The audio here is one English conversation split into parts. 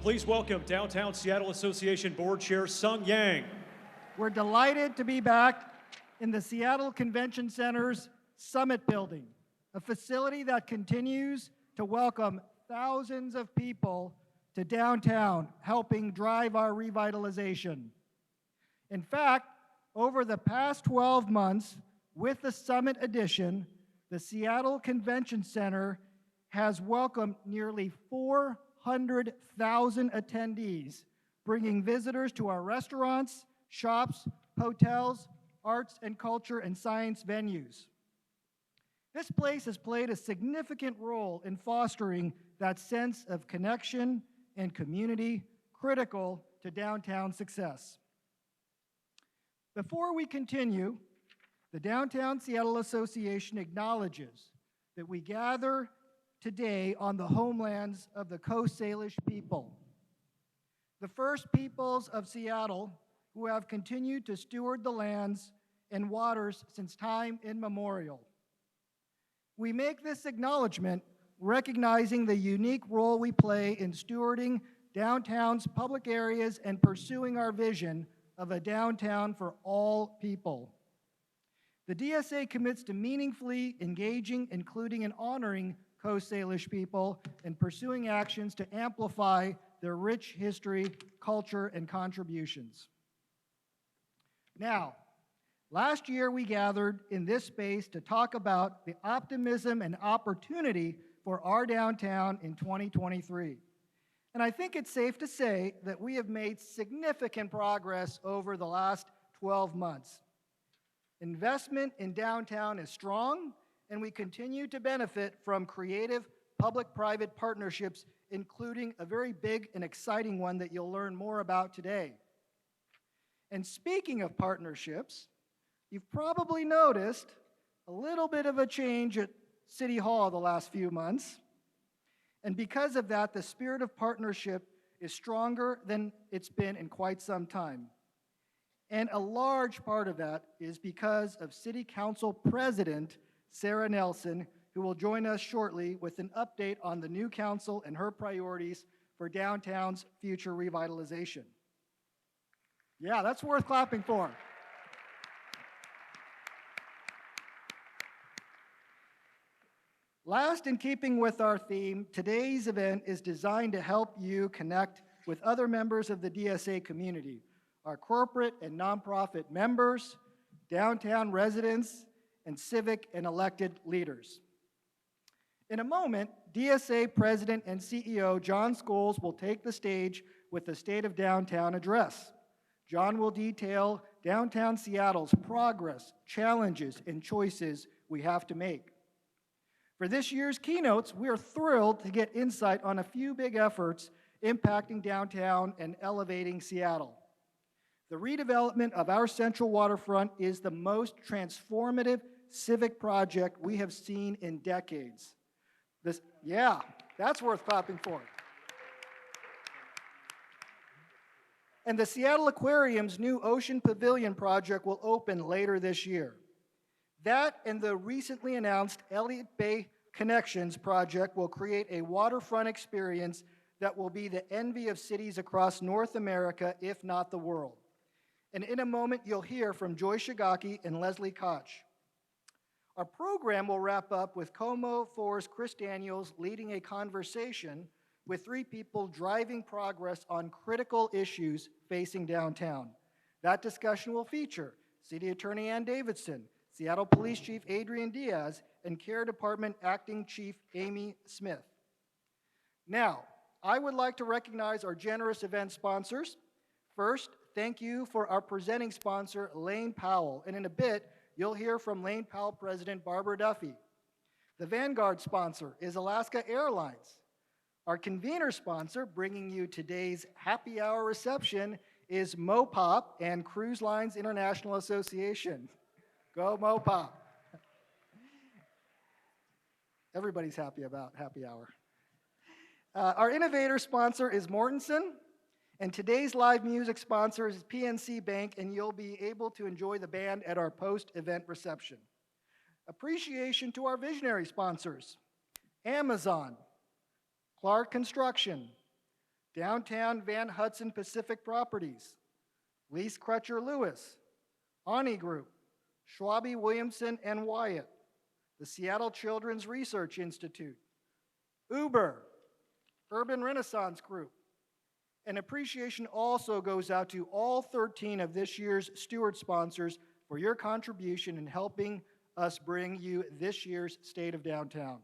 Please welcome Downtown Seattle Association Board Chair Sung Yang. We're delighted to be back in the Seattle Convention Center's Summit Building, a facility that continues to welcome thousands of people to downtown, helping drive our revitalization. In fact, over the past 12 months, with the Summit Edition, the Seattle Convention Center has welcomed nearly 400,000 attendees, bringing visitors to our restaurants, shops, hotels, arts and culture and science venues. This place has played a significant role in fostering that sense of connection and community critical to downtown success. Before we continue, the Downtown Seattle Association acknowledges that we gather today on the homelands of the Coast Salish people, the first peoples of Seattle who have continued to steward the lands and waters since time immemorial. We make this acknowledgement recognizing the unique role we play in stewarding downtown's public areas and pursuing our vision of a downtown for all people. The DSA commits to meaningfully engaging, including and honoring Coast Salish people and pursuing actions to amplify their rich history, culture, and contributions. Now, last year we gathered in this space to talk about the optimism and opportunity for our downtown in 2023. And I think it's safe to say that we have made significant progress over the last 12 months. Investment in downtown is strong, and we continue to benefit from creative public-private partnerships, including a very big and exciting one that you'll learn more about today. And speaking of partnerships, you've probably noticed a little bit of a change at City Hall the last few months. And because of that, the spirit of partnership is stronger than it's been in quite some time. And a large part of that is because of City Council President Sara Nelson, who will join us shortly with an update on the new council and her priorities for downtown's future revitalization. Yeah, that's worth clapping for. Last, in keeping with our theme, today's event is designed to help you connect with other members of the DSA community, our corporate and nonprofit members, downtown residents, and civic and elected leaders. In a moment, DSA President and CEO John Scholes will take the stage with the State of Downtown address. John will detail downtown Seattle's progress, challenges, and choices we have to make. For this year's keynotes, we are thrilled to get insight on a few big efforts impacting downtown and elevating Seattle. The redevelopment of our central waterfront is the most transformative civic project we have seen in decades. Yeah, that's worth clapping for. And the Seattle Aquarium's new Ocean Pavilion project will open later this year. That and the recently announced Elliott Bay Connections project will create a waterfront experience that will be the envy of cities across North America, if not the world. And in a moment, you'll hear from Joy Shigaki and Leslie Koch. Our program will wrap up with Como4's Chris Daniels leading a conversation with three people driving progress on critical issues facing downtown. That discussion will feature City Attorney Ann Davison, Seattle Police Chief Adrian Diaz, and Care Department Acting Chief Amy Smith. Now, I would like to recognize our generous event sponsors. First, thank you for our presenting sponsor, Lane Powell, and in a bit, you'll hear from Lane Powell President Barbara Duffy. The Vanguard sponsor is Alaska Airlines. Our convener sponsor, bringing you today's happy hour reception, is MoPop and Cruise Lines International Association. Go MoPop. Everybody's happy about happy hour. Our innovator sponsor is Mortensen, and today's live music sponsor is PNC Bank, and you'll be able to enjoy the band at our post-event reception. Appreciation to our visionary sponsors, Amazon, Clark Construction, Downtown Van Hudson Pacific Properties, Lease Crutcher Lewis, Ani Group, Schwabe Williamson and Wyatt, the Seattle Children's Research Institute, Uber, Urban Renaissance Group. An appreciation also goes out to all 13 of this year's steward sponsors for your contribution in helping us bring you this year's State of Downtown.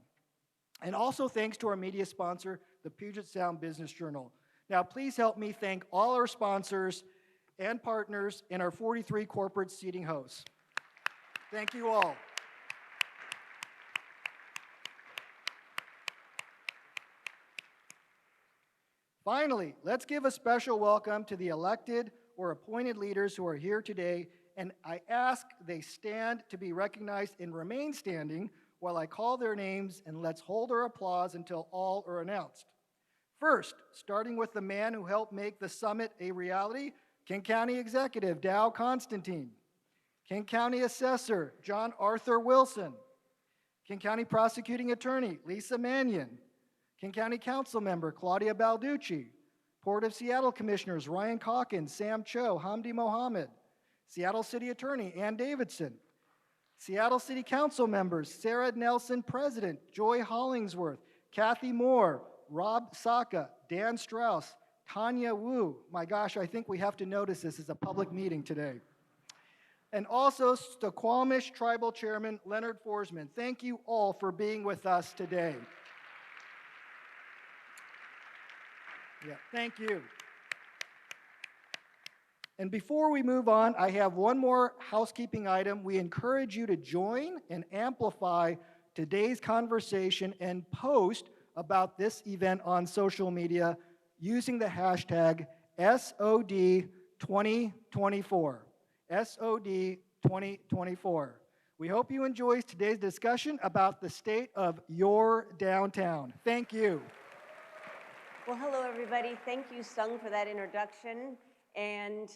And also thanks to our media sponsor, the Puget Sound Business Journal. Now please help me thank all our sponsors and partners and our 43 corporate seating hosts. Thank you all. Finally, let's give a special welcome to the elected or appointed leaders who are here today, and I ask they stand to be recognized and remain standing while I call their names, and let's hold our applause until all are announced. First, starting with the man who helped make the summit a reality, King County Executive Dow Constantine, King County Assessor John Arthur Wilson, King County Prosecuting Attorney Lisa Mannion, King County Council Member Claudia Balducci, Port of Seattle Commissioners Ryan Calkins, Sam Cho, Hamdi Mohammed, Seattle City Attorney Ann Davidson, Seattle City Council members Sara Nelson, President, Joy Hollingsworth, Kathy Moore, Rob Saka, Dan Strauss, Tanya Wu. My gosh, I think we have to notice this is a public meeting today. And also Squamish Tribal Chairman Leonard Forsman. Thank you all for being with us today. Yeah, thank you. And before we move on, I have one more housekeeping item. We encourage you to join and amplify today's conversation and post about this event on social media using the hashtag SOD2024. SOD2024. We hope you enjoy today's discussion about the state of your downtown. Thank you. Well, hello, everybody. Thank you, Sung, for that introduction. And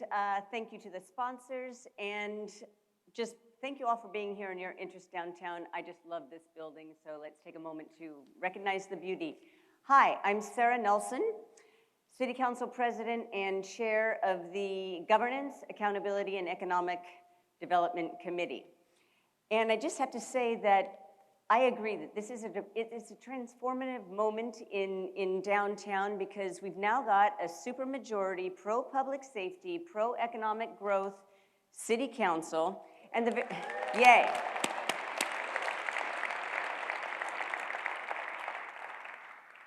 thank you to the sponsors. And just thank you all for being here and your interest downtown. I just love this building, so let's take a moment to recognize the beauty. Hi, I'm Sara Nelson, City Council President and Chair of the Governance, Accountability, and Economic Development Committee. And I just have to say that I agree that this is it's a transformative moment in downtown because we've now got a supermajority pro-public safety, pro-economic growth city council, and yay.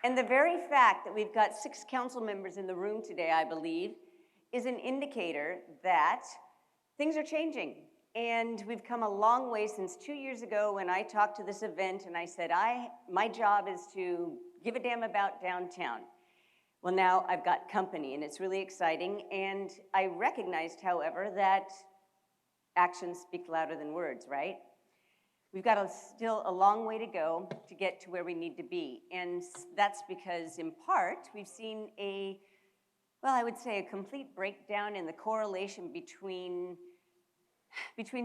And the very fact that we've got 6 council members in the room today, I believe, is an indicator that things are changing. And we've come a long way since 2 years ago when I talked to this event and I said, my job is to give a damn about downtown. Well, now I've got company and it's really exciting. And I recognized, however, that actions speak louder than words, right? We've got still a long way to go to get to where we need to be. And that's because, in part, we've seen I would say a complete breakdown in the correlation between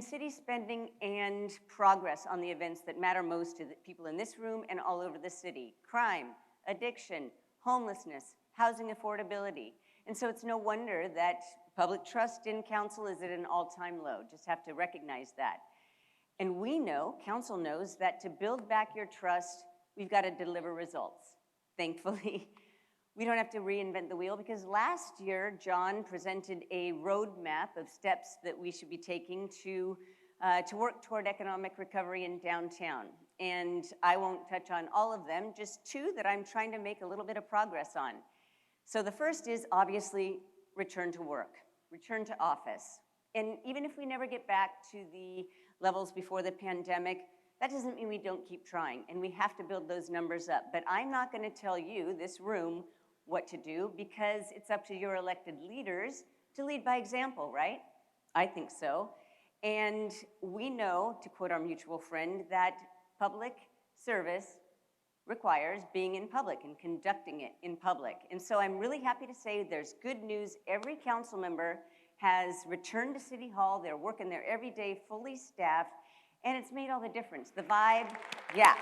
city spending and progress on the events that matter most to the people in this room and all over the city. Crime, addiction, homelessness, housing affordability. And so it's no wonder that public trust in council is at an all-time low. Just have to recognize that. And we know, council knows, that to build back your trust, we've got to deliver results. Thankfully, we don't have to reinvent the wheel because last year, John presented a roadmap of steps that we should be taking to work toward economic recovery in downtown. And I won't touch on all of them, just 2 that I'm trying to make a little bit of progress on. So the first is obviously return to work, return to office. And even if we never get back to the levels before the pandemic, that doesn't mean we don't keep trying, and we have to build those numbers up. But I'm not going to tell you, this room, what to do because it's up to your elected leaders to lead by example, right? I think so. And we know, to quote our mutual friend, that public service requires being in public and conducting it in public. And so I'm really happy to say there's good news. Every council member has returned to City Hall. They're working there every day, fully staffed, and it's made all the difference. The vibe, yeah.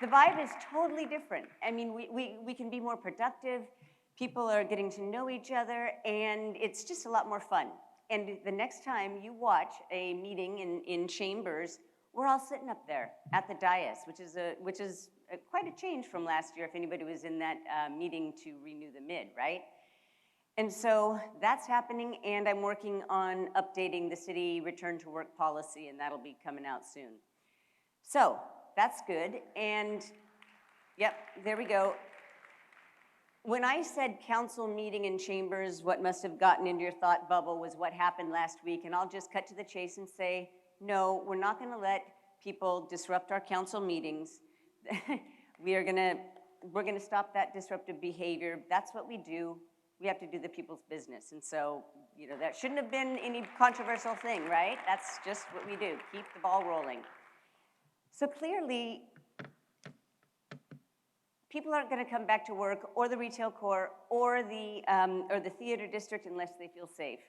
The vibe is totally different. I mean, we can be more productive. People are getting to know each other, and it's just a lot more fun. And the next time you watch a meeting in chambers, we're all sitting up there at the Diaz, which is quite a change from last year if anybody was in that meeting to renew the mid, right? And so that's happening, and I'm working on updating the city return to work policy, and that'll be coming out soon. So that's good, and yep, there we go. When I said council meeting in chambers, what must have gotten into your thought bubble was what happened last week, and I'll just cut to the chase and say, no, we're not gonna let people disrupt our council meetings. We're gonna stop that disruptive behavior. That's what we do. We have to do the people's business. And so, you know, that shouldn't have been any controversial thing, right? That's just what we do, keep the ball rolling. So clearly, people aren't going to come back to work, or the retail core, or the theater district unless they feel safe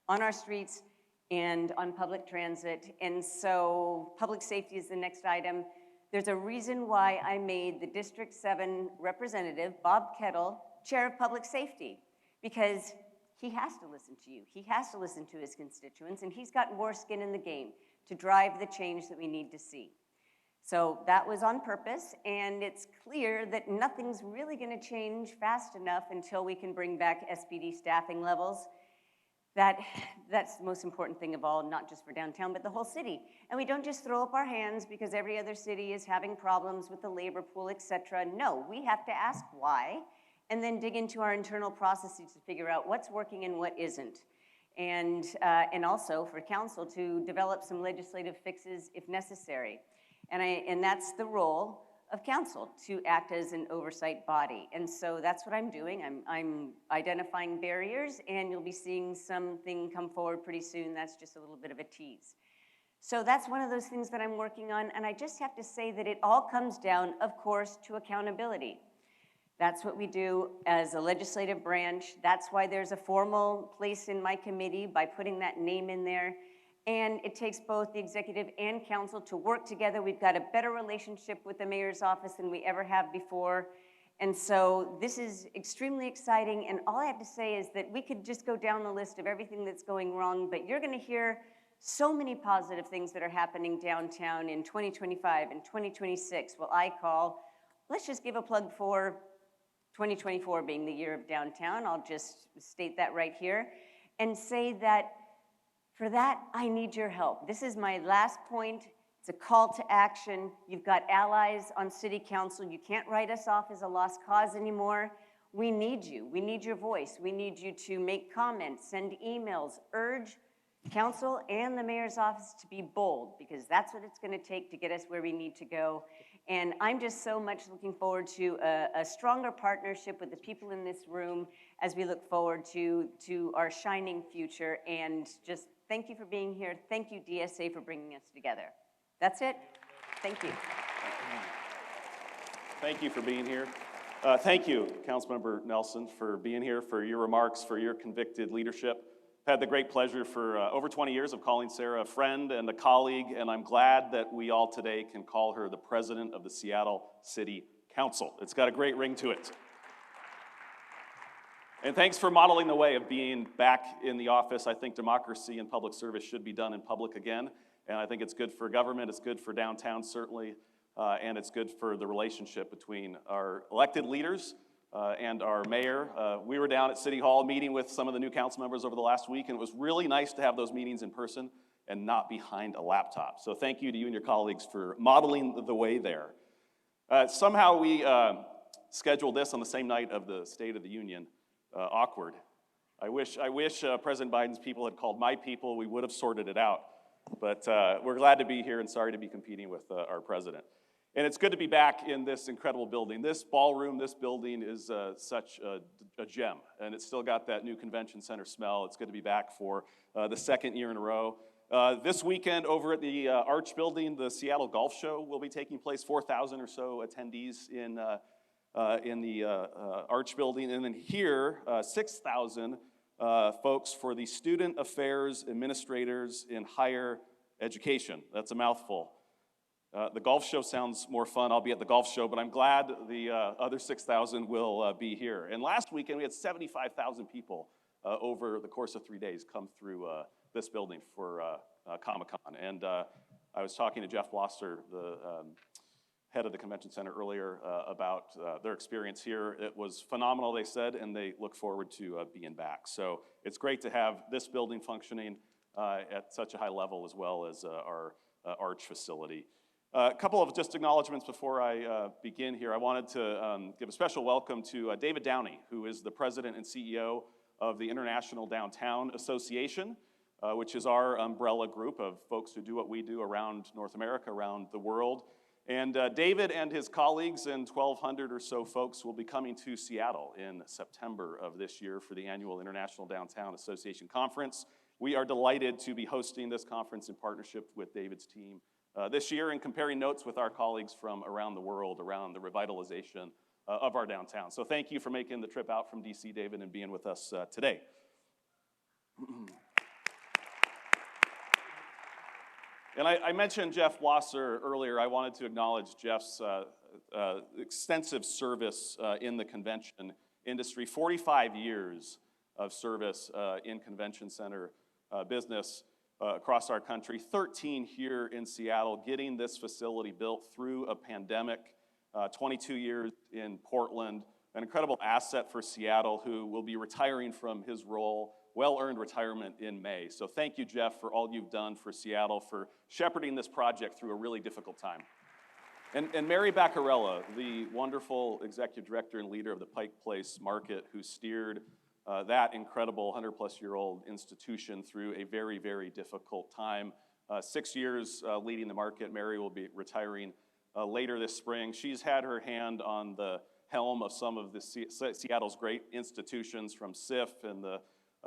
on our streets and on public transit. And so public safety is the next item. There's a reason why I made the District 7 representative, Bob Kettle, chair of public safety, because he has to listen to you. He has to listen to his constituents, and he's got more skin in the game to drive the change that we need to see. So that was on purpose, and it's clear that nothing's really gonna change fast enough until we can bring back SPD staffing levels. That's the most important thing of all, not just for downtown, but the whole city. And we don't just throw up our hands because every other city is having problems with the labor pool, et cetera. No, we have to ask why, and then dig into our internal processes to figure out what's working and what isn't. And also for council to develop some legislative fixes if necessary. And that's the role of council, to act as an oversight body. And so that's what I'm doing. I'm identifying barriers, and you'll be seeing something come forward pretty soon. That's just a little bit of a tease. So that's one of those things that I'm working on, and I just have to say that it all comes down, of course, to accountability. That's what we do as a legislative branch. That's why there's a formal place in my committee by putting that name in there. And it takes both the executive and council to work together. We've got a better relationship with the mayor's office than we ever have before. And so this is extremely exciting. And all I have to say is that we could just go down the list of everything that's going wrong, but you're gonna hear so many positive things that are happening downtown in 2025 and 2026. Well, I call, let's just give a plug for 2024 being the year of downtown. I'll just state that right here and say that for that, I need your help. This is my last point. It's a call to action. You've got allies on city council. You can't write us off as a lost cause anymore. We need you. We need your voice. We need you to make comments, send emails, urge council and the mayor's office to be bold, because that's what it's going to take to get us where we need to go. And I'm just so much looking forward to a stronger partnership with the people in this room as we look forward to our shining future. And just thank you for being here. Thank you, DSA, for bringing us together. That's it. Thank you. Thank you for being here. Thank you, Councilmember Nelson, for being here, for your remarks, for your convicted leadership. I've had the great pleasure for over 20 years of calling Sara a friend and a colleague, and I'm glad that we all today can call her the president of the Seattle City Council. It's got a great ring to it. And thanks for modeling the way of being back in the office. I think democracy and public service should be done in public again, and I think it's good for government, it's good for downtown certainly, and it's good for the relationship between our elected leaders and our mayor. We were down at City Hall meeting with some of the new council members over the last week, and it was really nice to have those meetings in person and not behind a laptop. So thank you to you and your colleagues for modeling the way there. Somehow we scheduled this on the same night of the State of the Union. Awkward. I wish President Biden's people had called my people. We would have sorted it out. But we're glad to be here and sorry to be competing with our president. And it's good to be back in this incredible building. This ballroom, this building is such a gem, and it's still got that new convention center smell. It's good to be back for the second year in a row. This weekend over at the Arch Building, the Seattle Golf Show will be taking place. 4,000 or so attendees in the Arch Building. And then here, 6,000 folks for the Student Affairs Administrators in Higher Education. That's a mouthful. The golf show sounds more fun. I'll be at the golf show, but I'm glad the other 6,000 will be here. And last weekend, we had 75,000 people over the course of 3 days come through this building for Comic-Con. And I was talking to Jeff Blosser, the head of the convention center earlier, about their experience here. It was phenomenal, they said, and they look forward to being back. So it's great to have this building functioning at such a high level, as well as our Arch facility. A couple of just acknowledgments before I begin here. I wanted to give a special welcome to David Downey, who is the president and CEO of the International Downtown Association, which is our umbrella group of folks who do what we do around North America, around the world. And David and his colleagues and 1,200 or so folks will be coming to Seattle in September of this year for the annual International Downtown Association Conference. We are delighted to be hosting this conference in partnership with David's team this year and comparing notes with our colleagues from around the world around the revitalization of our downtown. So thank you for making the trip out from DC, David, and being with us today. And I mentioned Jeff Blosser earlier. I wanted to acknowledge Jeff's extensive service in the convention industry, 45 years of service in convention center business across our country, 13 here in Seattle, getting this facility built through a pandemic, 22 years in Portland, an incredible asset for Seattle, who will be retiring from his role, well-earned retirement in May. So thank you, Jeff, for all you've done for Seattle, for shepherding this project through a really difficult time. And Mary Baccarella, the wonderful executive director and leader of the Pike Place Market, who steered that incredible 100-plus-year-old institution through a very, very difficult time. 6 years leading the market. Mary will be retiring later this spring. She's had her hand on the helm of some of the Seattle's great institutions, from SIF and the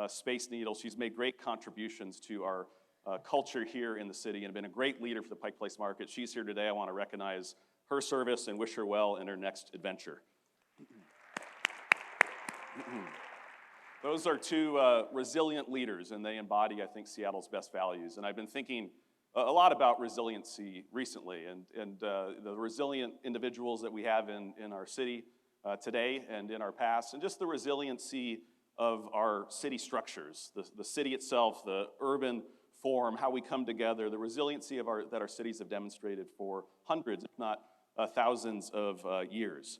Space Needle. She's made great contributions to our culture here in the city and been a great leader for the Pike Place Market. She's here today. I want to recognize her service and wish her well in her next adventure. Those are two resilient leaders, and they embody, I think, Seattle's best values. And I've been thinking a lot about resiliency recently, and the resilient individuals that we have in our city today and in our past, and just the resiliency of our city structures, the city itself, the urban form, how we come together, the resiliency of that our cities have demonstrated for hundreds, if not thousands of years.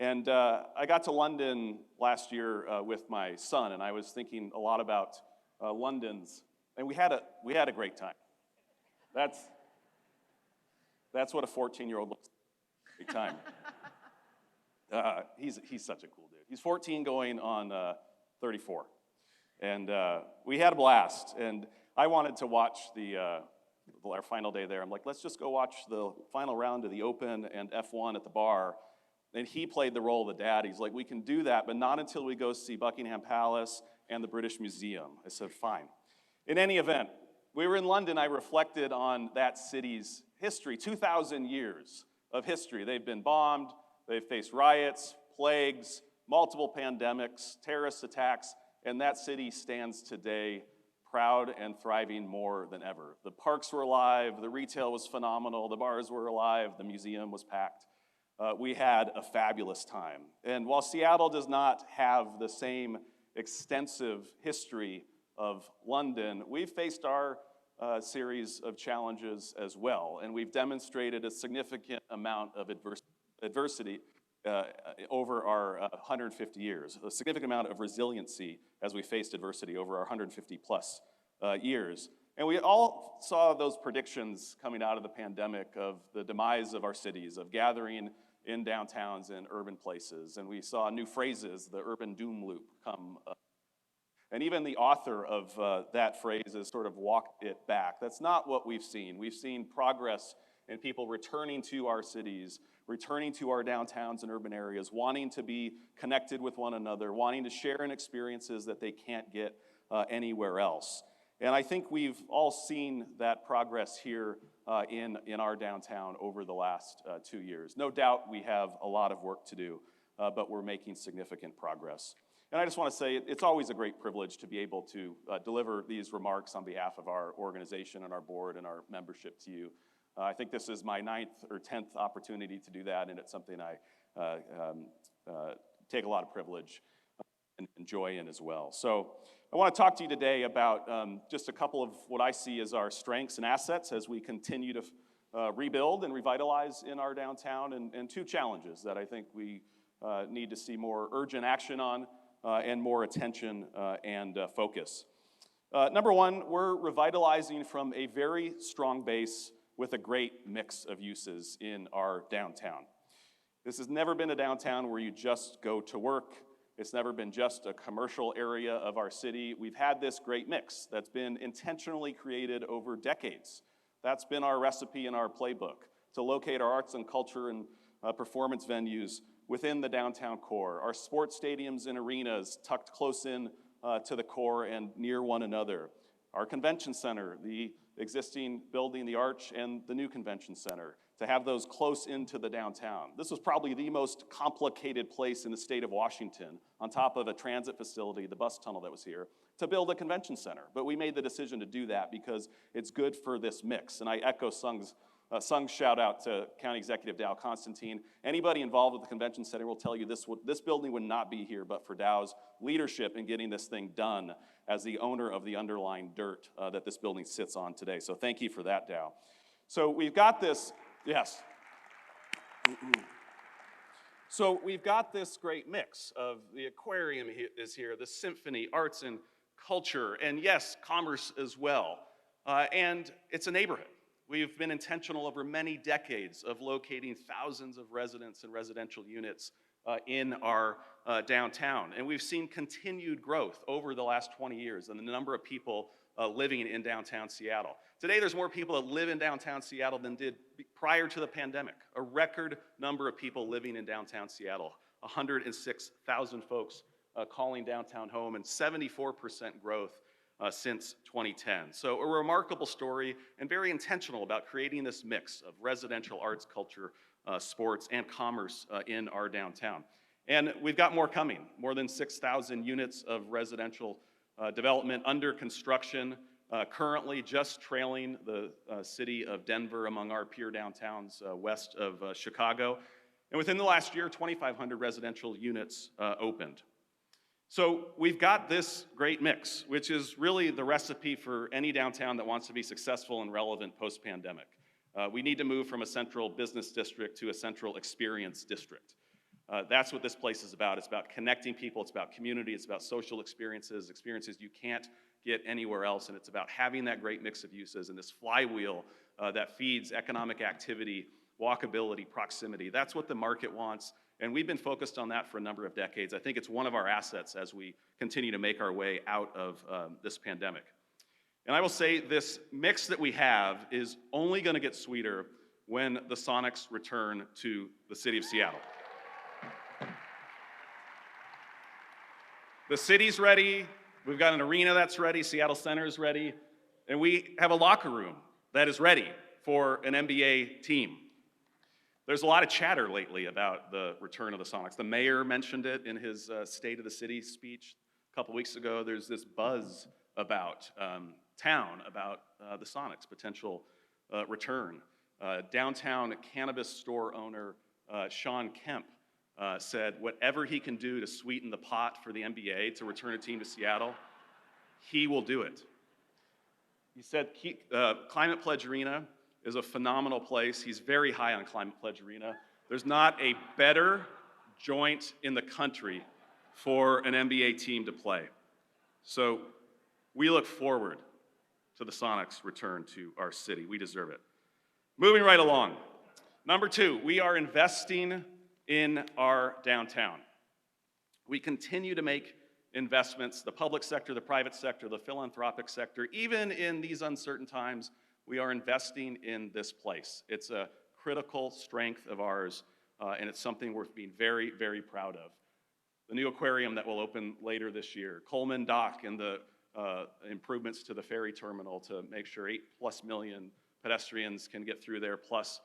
And I got to London last year with my son, and I was thinking a lot about London's, and we had a great time. That's what a 14-year-old looks like. Great time. He's such a cool dude. He's 14 going on 34, and we had a blast. And I wanted to watch our final day there. I'm like, let's just go watch the final round of the Open and F1 at the bar. And he played the role of the dad. He's like, we can do that, but not until we go see Buckingham Palace and the British Museum. I said, fine. In any event, we were in London. I reflected on that city's history, 2,000 years of history. They've been bombed. They've faced riots, plagues, multiple pandemics, terrorist attacks, and that city stands today proud and thriving more than ever. The parks were alive. The retail was phenomenal. The bars were alive. The museum was packed. We had a fabulous time. And while Seattle does not have the same extensive history of London, we've faced our series of challenges as well, and we've demonstrated a significant amount of adversity over our 150 years, a significant amount of resiliency as we faced adversity over our 150-plus years. And we all saw those predictions coming out of the pandemic of the demise of our cities, of gathering in downtowns and urban places. And we saw new phrases, the urban doom loop, come up. And even the author of that phrase has sort of walked it back. That's not what we've seen. We've seen progress in people returning to our cities, returning to our downtowns and urban areas, wanting to be connected with one another, wanting to share in experiences that they can't get anywhere else. And I think we've all seen that progress here in our downtown over the last 2 years. No doubt we have a lot of work to do, but we're making significant progress. And I just want to say it's always a great privilege to be able to deliver these remarks on behalf of our organization and our board and our membership to you. I think this is my 9th or 10th opportunity to do that, and it's something I take a lot of privilege and joy in as well. So I want to talk to you today about just a couple of what I see as our strengths and assets as we continue to rebuild and revitalize in our downtown, and 2 challenges that I think we need to see more urgent action on and more attention and focus. Number 1, we're revitalizing from a very strong base with a great mix of uses in our downtown. This has never been a downtown where you just go to work. It's never been just a commercial area of our city. We've had this great mix that's been intentionally created over decades. That's been our recipe and our playbook, to locate our arts and culture and performance venues within the downtown core. Our sports stadiums and arenas tucked close in to the core and near one another. Our convention center, the existing building, the Arch, and the new convention center, to have those close into the downtown. This was probably the most complicated place in the state of Washington, on top of a transit facility, the bus tunnel that was here, to build a convention center. But we made the decision to do that because it's good for this mix. And I echo Sung's shout out to County Executive Dow Constantine. Anybody involved with the convention center will tell you this building would not be here but for Dow's leadership in getting this thing done as the owner of the underlying dirt that this building sits on today. So thank you for that, Dow. So we've got this, yes. So we've got this great mix of the aquarium is here, the symphony, arts and culture, and yes, commerce as well. And it's a neighborhood. We've been intentional over many decades of locating thousands of residents and residential units in our downtown. And we've seen continued growth over the last 20 years in the number of people living in downtown Seattle. Today, there's more people that live in downtown Seattle than did prior to the pandemic. A record number of people living in downtown Seattle, 106,000 folks calling downtown home, and 74% growth since 2010. So a remarkable story, and very intentional about creating this mix of residential arts, culture, sports, and commerce in our downtown. And we've got more coming, more than 6,000 units of residential development under construction, currently just trailing the city of Denver among our peer downtowns west of Chicago. And within the last year, 2,500 residential units opened. So we've got this great mix, which is really the recipe for any downtown that wants to be successful and relevant post-pandemic. We need to move from a central business district to a central experience district. That's what this place is about. It's about connecting people, it's about community, it's about social experiences you can't get anywhere else, and it's about having that great mix of uses and this flywheel that feeds economic activity, walkability, proximity. That's what the market wants. And we've been focused on that for a number of decades. I think it's one of our assets as we continue to make our way out of this pandemic. And I will say this mix that we have is only going to get sweeter when the Sonics return to the city of Seattle. The city's ready, we've got an arena that's ready, Seattle Center is ready, and we have a locker room that is ready for an NBA team. There's a lot of chatter lately about the return of the Sonics. The mayor mentioned it in his State of the City speech a couple weeks ago. There's this buzz about town, about the Sonics' potential return. Downtown cannabis store owner Sean Kemp said whatever he can do to sweeten the pot for the NBA to return a team to Seattle, he will do it. He said Climate Pledge Arena is a phenomenal place. He's very high on Climate Pledge Arena. There's not a better joint in the country for an NBA team to play. So we look forward to the Sonics' return to our city. We deserve it. Moving right along. Number 2, we are investing in our downtown. We continue to make investments, the public sector, the private sector, the philanthropic sector. Even in these uncertain times, we are investing in this place. It's a critical strength of ours, and it's something worth being very, very proud of. The new aquarium that will open later this year, Coleman Dock and the improvements to the ferry terminal to make sure 8+ million pedestrians can get through there, plus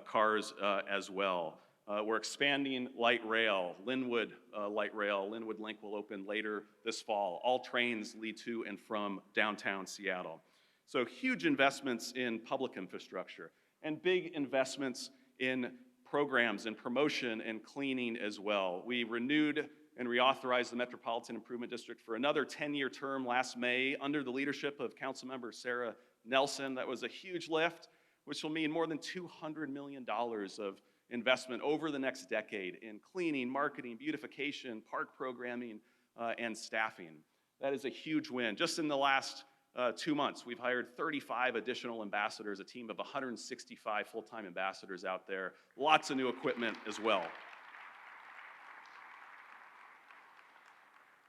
cars as well. We're expanding light rail, Linwood Light Rail. Linwood Link will open later this fall. All trains lead to and from downtown Seattle. So huge investments in public infrastructure. and big investments in programs and promotion and cleaning as well. We renewed and reauthorized the Metropolitan Improvement District for another 10-year term last May under the leadership of Councilmember Sara Nelson. That was a huge lift, which will mean more than $200 million of investment over the next decade in cleaning, marketing, beautification, park programming, and staffing. That is a huge win. Just in the last 2 months, we've hired 35 additional ambassadors, a team of 165 full-time ambassadors out there. Lots of new equipment as well.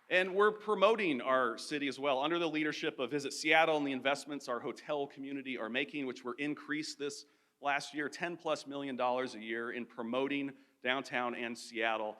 And we're promoting our city as well under the leadership of Visit Seattle and the investments our hotel community are making, which were increased this last year, $10+ million a year in promoting downtown and Seattle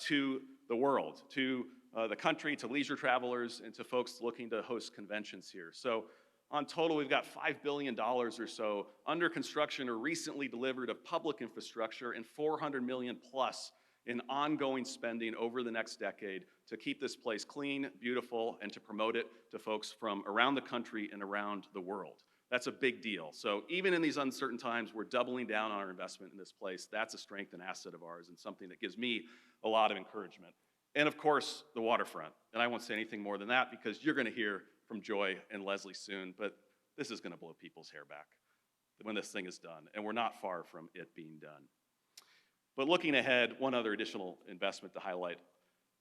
to the world, to the country, to leisure travelers, and to folks looking to host conventions here. So on total, we've got $5 billion or so under construction or recently delivered of public infrastructure and $400 million plus in ongoing spending over the next decade to keep this place clean, beautiful, and to promote it to folks from around the country and around the world. That's a big deal. So even in these uncertain times, we're doubling down on our investment in this place. That's a strength and asset of ours and something that gives me a lot of encouragement. And of course, the waterfront. And I won't say anything more than that because you're gonna hear from Joy and Leslie soon, but this is gonna blow people's hair back when this thing is done, and we're not far from it being done. But looking ahead, one other additional investment to highlight.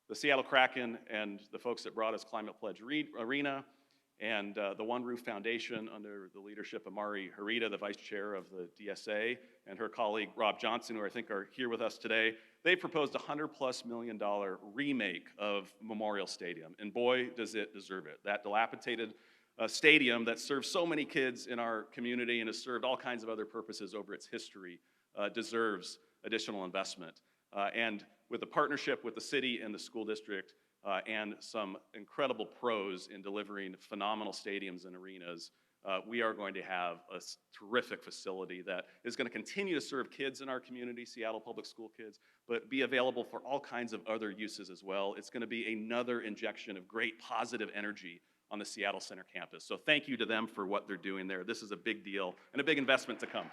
The Seattle Kraken and the folks that brought us Climate Pledge Arena and the One Roof Foundation under the leadership of Mari Harita, the vice chair of the DSA, and her colleague Rob Johnson, who I think are here with us today, they proposed a $100+ million remake of Memorial Stadium, and boy, does it deserve it. That dilapidated stadium that serves so many kids in our community and has served all kinds of other purposes over its history deserves additional investment. And with a partnership with the city and the school district and some incredible pros in delivering phenomenal stadiums and arenas, we are going to have a terrific facility that is going to continue to serve kids in our community, Seattle Public School kids, but be available for all kinds of other uses as well. It's going to be another injection of great positive energy on the Seattle Center campus. So thank you to them for what they're doing there. This is a big deal and a big investment to come.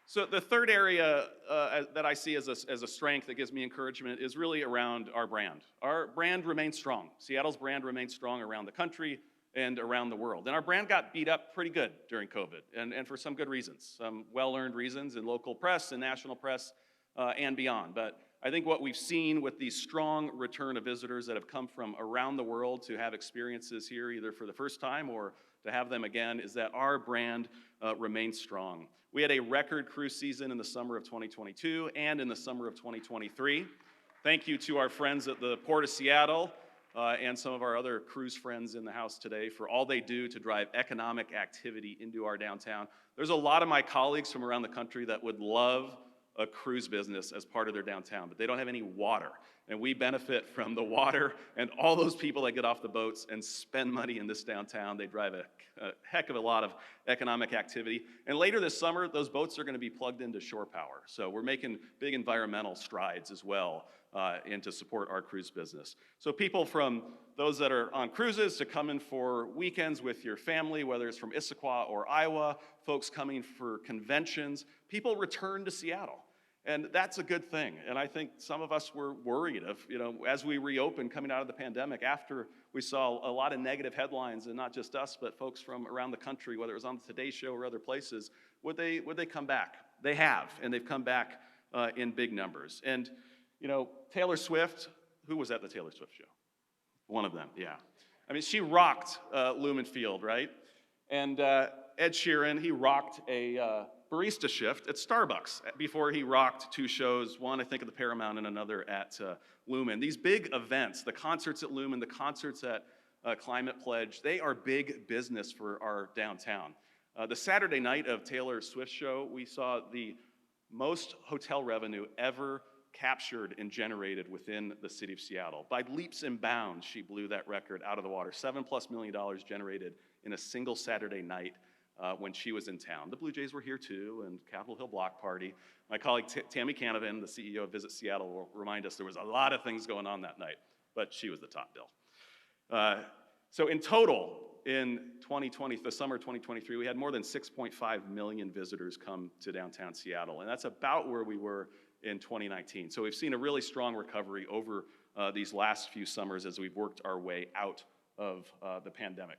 So the third area that I see as a strength that gives me encouragement is really around our brand. Our brand remains strong. Seattle's brand remains strong around the country and around the world. And our brand got beat up pretty good during COVID, and for some good reasons, some well-earned reasons in local press and national press and beyond. But I think what we've seen with the strong return of visitors that have come from around the world to have experiences here either for the first time or to have them again is that our brand remains strong. We had a record cruise season in the summer of 2022 and in the summer of 2023. Thank you to our friends at the Port of Seattle and some of our other cruise friends in the house today for all they do to drive economic activity into our downtown. There's a lot of my colleagues from around the country that would love a cruise business as part of their downtown, but they don't have any water. And we benefit from the water and all those people that get off the boats and spend money in this downtown. They drive a heck of a lot of economic activity. And later this summer, those boats are going to be plugged into shore power. So we're making big environmental strides as well and to support our cruise business. So people from those that are on cruises to come in for weekends with your family, whether it's from Issaquah or Iowa, folks coming for conventions, people return to Seattle. And that's a good thing. And I think some of us were worried of, as we reopened coming out of the pandemic, after we saw a lot of negative headlines, and not just us, but folks from around the country, whether it was on the Today Show or other places, would they come back? They have, and they've come back in big numbers. And, Taylor Swift, who was at the Taylor Swift show? One of them, yeah. I mean, she rocked Lumen Field, right? And Ed Sheeran, he rocked a barista shift at Starbucks before he rocked two shows, one I think at the Paramount and another at Lumen. These big events, the concerts at Lumen, the concerts at Climate Pledge, they are big business for our downtown. The Saturday night of Taylor Swift's show, we saw the most hotel revenue ever captured and generated within the city of Seattle. By leaps and bounds, she blew that record out of the water. $7+ million generated in a single Saturday night when she was in town. The Blue Jays were here too, and Capitol Hill Block Party. My colleague Tammy Canavan, the CEO of Visit Seattle, will remind us there was a lot of things going on that night, but she was the top bill. So in total, in 2020, the summer of 2023, we had more than 6.5 million visitors come to downtown Seattle, and that's about where we were in 2019. So we've seen a really strong recovery over these last few summers as we've worked our way out of the pandemic.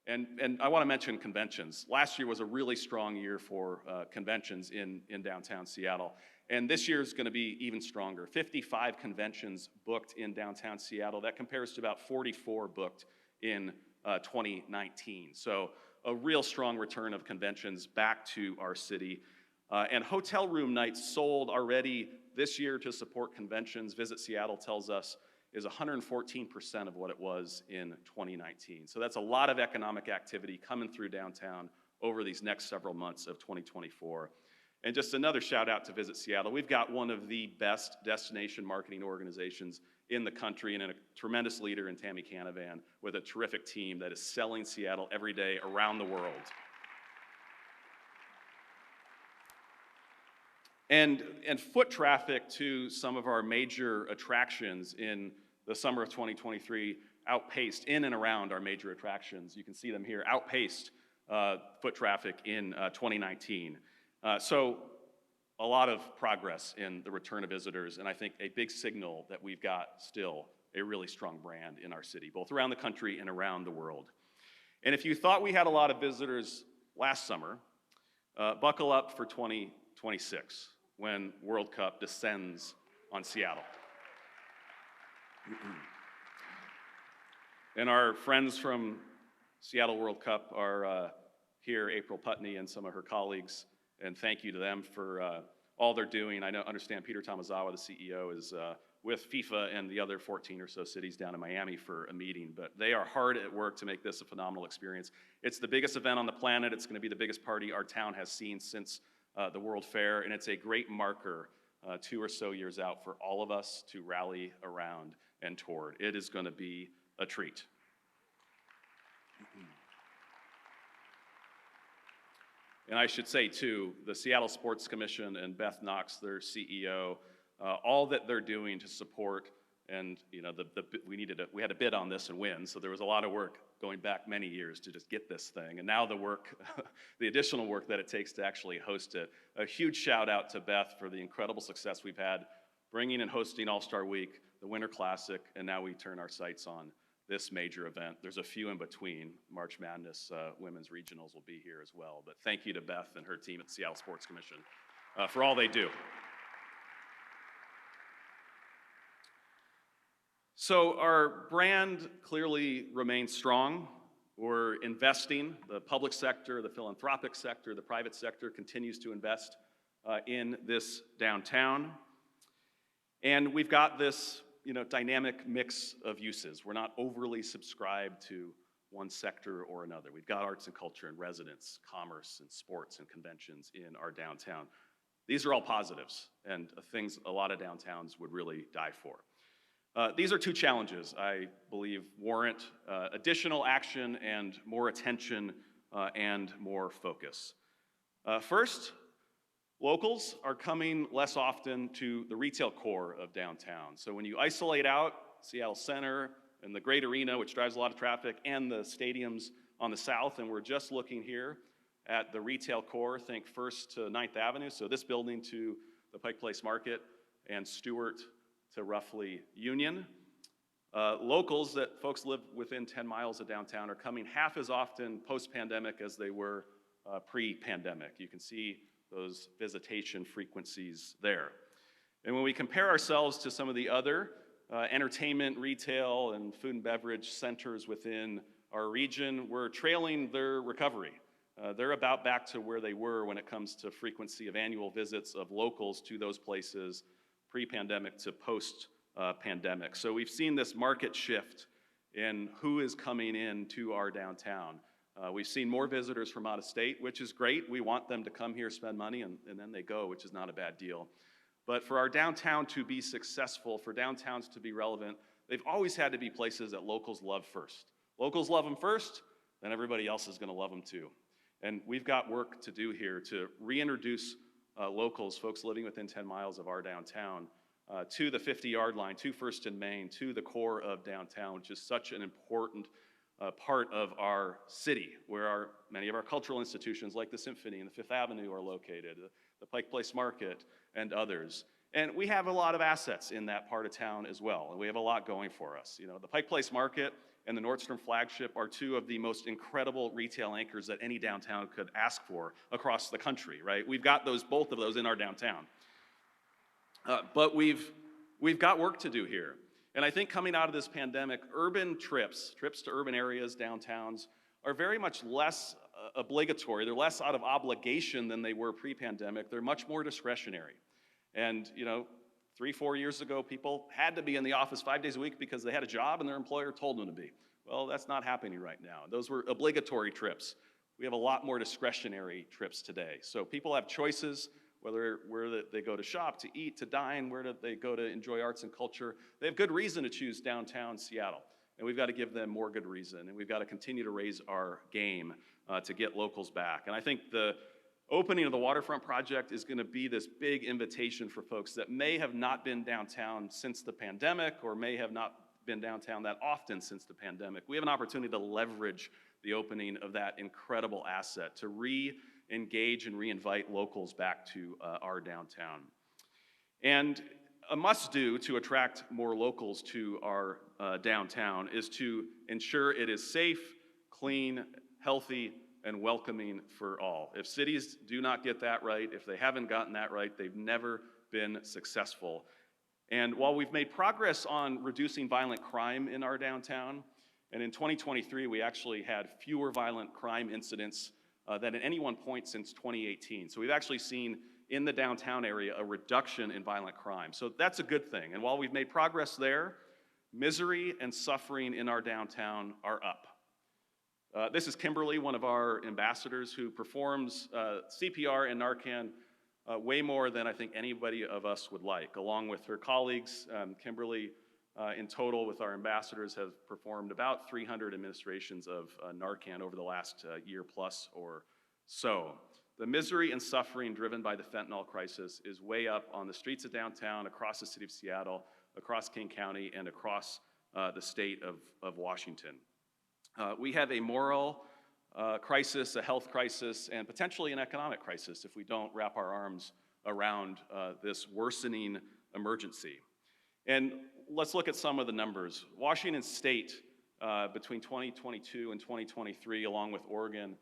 And I want to mention conventions. Last year was a really strong year for conventions in downtown Seattle. And this year is going to be even stronger. 55 conventions booked in downtown Seattle. That compares to about 44 booked in 2019. So a real strong return of conventions back to our city. And hotel room nights sold already this year to support conventions, Visit Seattle tells us, is 114% of what it was in 2019. So that's a lot of economic activity coming through downtown over these next several months of 2024. And just another shout out to Visit Seattle. We've got one of the best destination marketing organizations in the country and a tremendous leader in Tammy Canavan with a terrific team that is selling Seattle every day around the world. And foot traffic to some of our major attractions in the summer of 2023 outpaced in and around our major attractions. You can see them here, outpaced foot traffic in 2019. So a lot of progress in the return of visitors, and I think a big signal that we've got still a really strong brand in our city, both around the country and around the world. And if you thought we had a lot of visitors last summer, buckle up for 2026 when World Cup descends on Seattle. And our friends from Seattle World Cup are here, April Putney and some of her colleagues, and thank you to them for all they're doing. I understand Peter Tomazawa, the CEO, is with FIFA and the other 14 or so cities down in Miami for a meeting, but they are hard at work to make this a phenomenal experience. It's the biggest event on the planet. It's going to be the biggest party our town has seen since the World Fair, and it's a great marker 2 or so years out for all of us to rally around and toward. It is going to be a treat. And I should say, too, the Seattle Sports Commission and Beth Knox, their CEO, all that they're doing to support, and you know, we had to bid on this and win, so there was a lot of work going back many years to just get this thing, and now the work, the additional work that it takes to actually host it. A huge shout out to Beth for the incredible success we've had bringing and hosting All-Star Week, the Winter Classic, and now we turn our sights on this major event. There's a few in between. March Madness Women's Regionals will be here as well. But thank you to Beth and her team at the Seattle Sports Commission for all they do. So our brand clearly remains strong. We're investing. The public sector, the philanthropic sector, the private sector continues to invest in this downtown. And we've got this dynamic mix of uses. We're not overly subscribed to one sector or another. We've got arts and culture and residents, commerce and sports and conventions in our downtown. These are all positives and things a lot of downtowns would really die for. These are two challenges I believe warrant additional action and more attention and more focus. First, locals are coming less often to the retail core of downtown. So when you isolate out Seattle Center and the great arena, which drives a lot of traffic, and the stadiums on the south, and we're just looking here at the retail core, think First to 9th Avenue, so this building to the Pike Place Market, and Stewart to roughly Union. Locals that folks live within 10 miles of downtown are coming half as often post-pandemic as they were pre-pandemic. You can see those visitation frequencies there. And when we compare ourselves to some of the other entertainment, retail, and food and beverage centers within our region, we're trailing their recovery. They're about back to where they were when it comes to frequency of annual visits of locals to those places pre-pandemic to post-pandemic. So we've seen this market shift in who is coming in to our downtown. We've seen more visitors from out of state, which is great. We want them to come here, spend money, and then they go, which is not a bad deal. But for our downtown to be successful, for downtowns to be relevant, they've always had to be places that locals love first. Locals love them first, then everybody else is gonna love them too. And we've got work to do here to reintroduce locals, folks living within 10 miles of our downtown, to the 50-yard line, to First and Main, to the core of downtown, which is such an important part of our city, where many of our cultural institutions like the Symphony and the Fifth Avenue are located, the Pike Place Market and others. And we have a lot of assets in that part of town as well, and we have a lot going for us. You know, the Pike Place Market and the Nordstrom flagship are two of the most incredible retail anchors that any downtown could ask for across the country, right? We've got both of those in our downtown. But we've got work to do here. And I think coming out of this pandemic, urban trips to urban areas, downtowns, are very much less obligatory. They're less out of obligation than they were pre-pandemic. They're much more discretionary. And, you know, 3-4 years ago, people had to be in the office 5 days a week because they had a job and their employer told them to be. Well, that's not happening right now. Those were obligatory trips. We have a lot more discretionary trips today. So people have choices, where they go to shop, to eat, to dine, where do they go to enjoy arts and culture. They have good reason to choose downtown Seattle, and we've got to give them more good reason, and we've got to continue to raise our game to get locals back. And I think the opening of the Waterfront project is going to be this big invitation for folks that may have not been downtown since the pandemic, or may have not been downtown that often since the pandemic. We have an opportunity to leverage the opening of that incredible asset to re-engage and re-invite locals back to our downtown. And a must-do to attract more locals to our downtown is to ensure it is safe, clean, healthy, and welcoming for all. If cities do not get that right, if they haven't gotten that right, they've never been successful. And while we've made progress on reducing violent crime in our downtown, and in 2023 we actually had fewer violent crime incidents than at any one point since 2018. So we've actually seen in the downtown area a reduction in violent crime. So that's a good thing. And while we've made progress there, misery and suffering in our downtown are up. This is Kimberly, one of our ambassadors, who performs CPR and Narcan way more than I think anybody of us would like. Along with her colleagues, Kimberly, in total with our ambassadors, has performed about 300 administrations of Narcan over the last year plus or so. The misery and suffering driven by the fentanyl crisis is way up on the streets of downtown, across the city of Seattle, across King County, and across the state of Washington. We have a moral crisis, a health crisis, and potentially an economic crisis if we don't wrap our arms around this worsening emergency. And let's look at some of the numbers. Washington State, between 2022 and 2023, along with Oregon,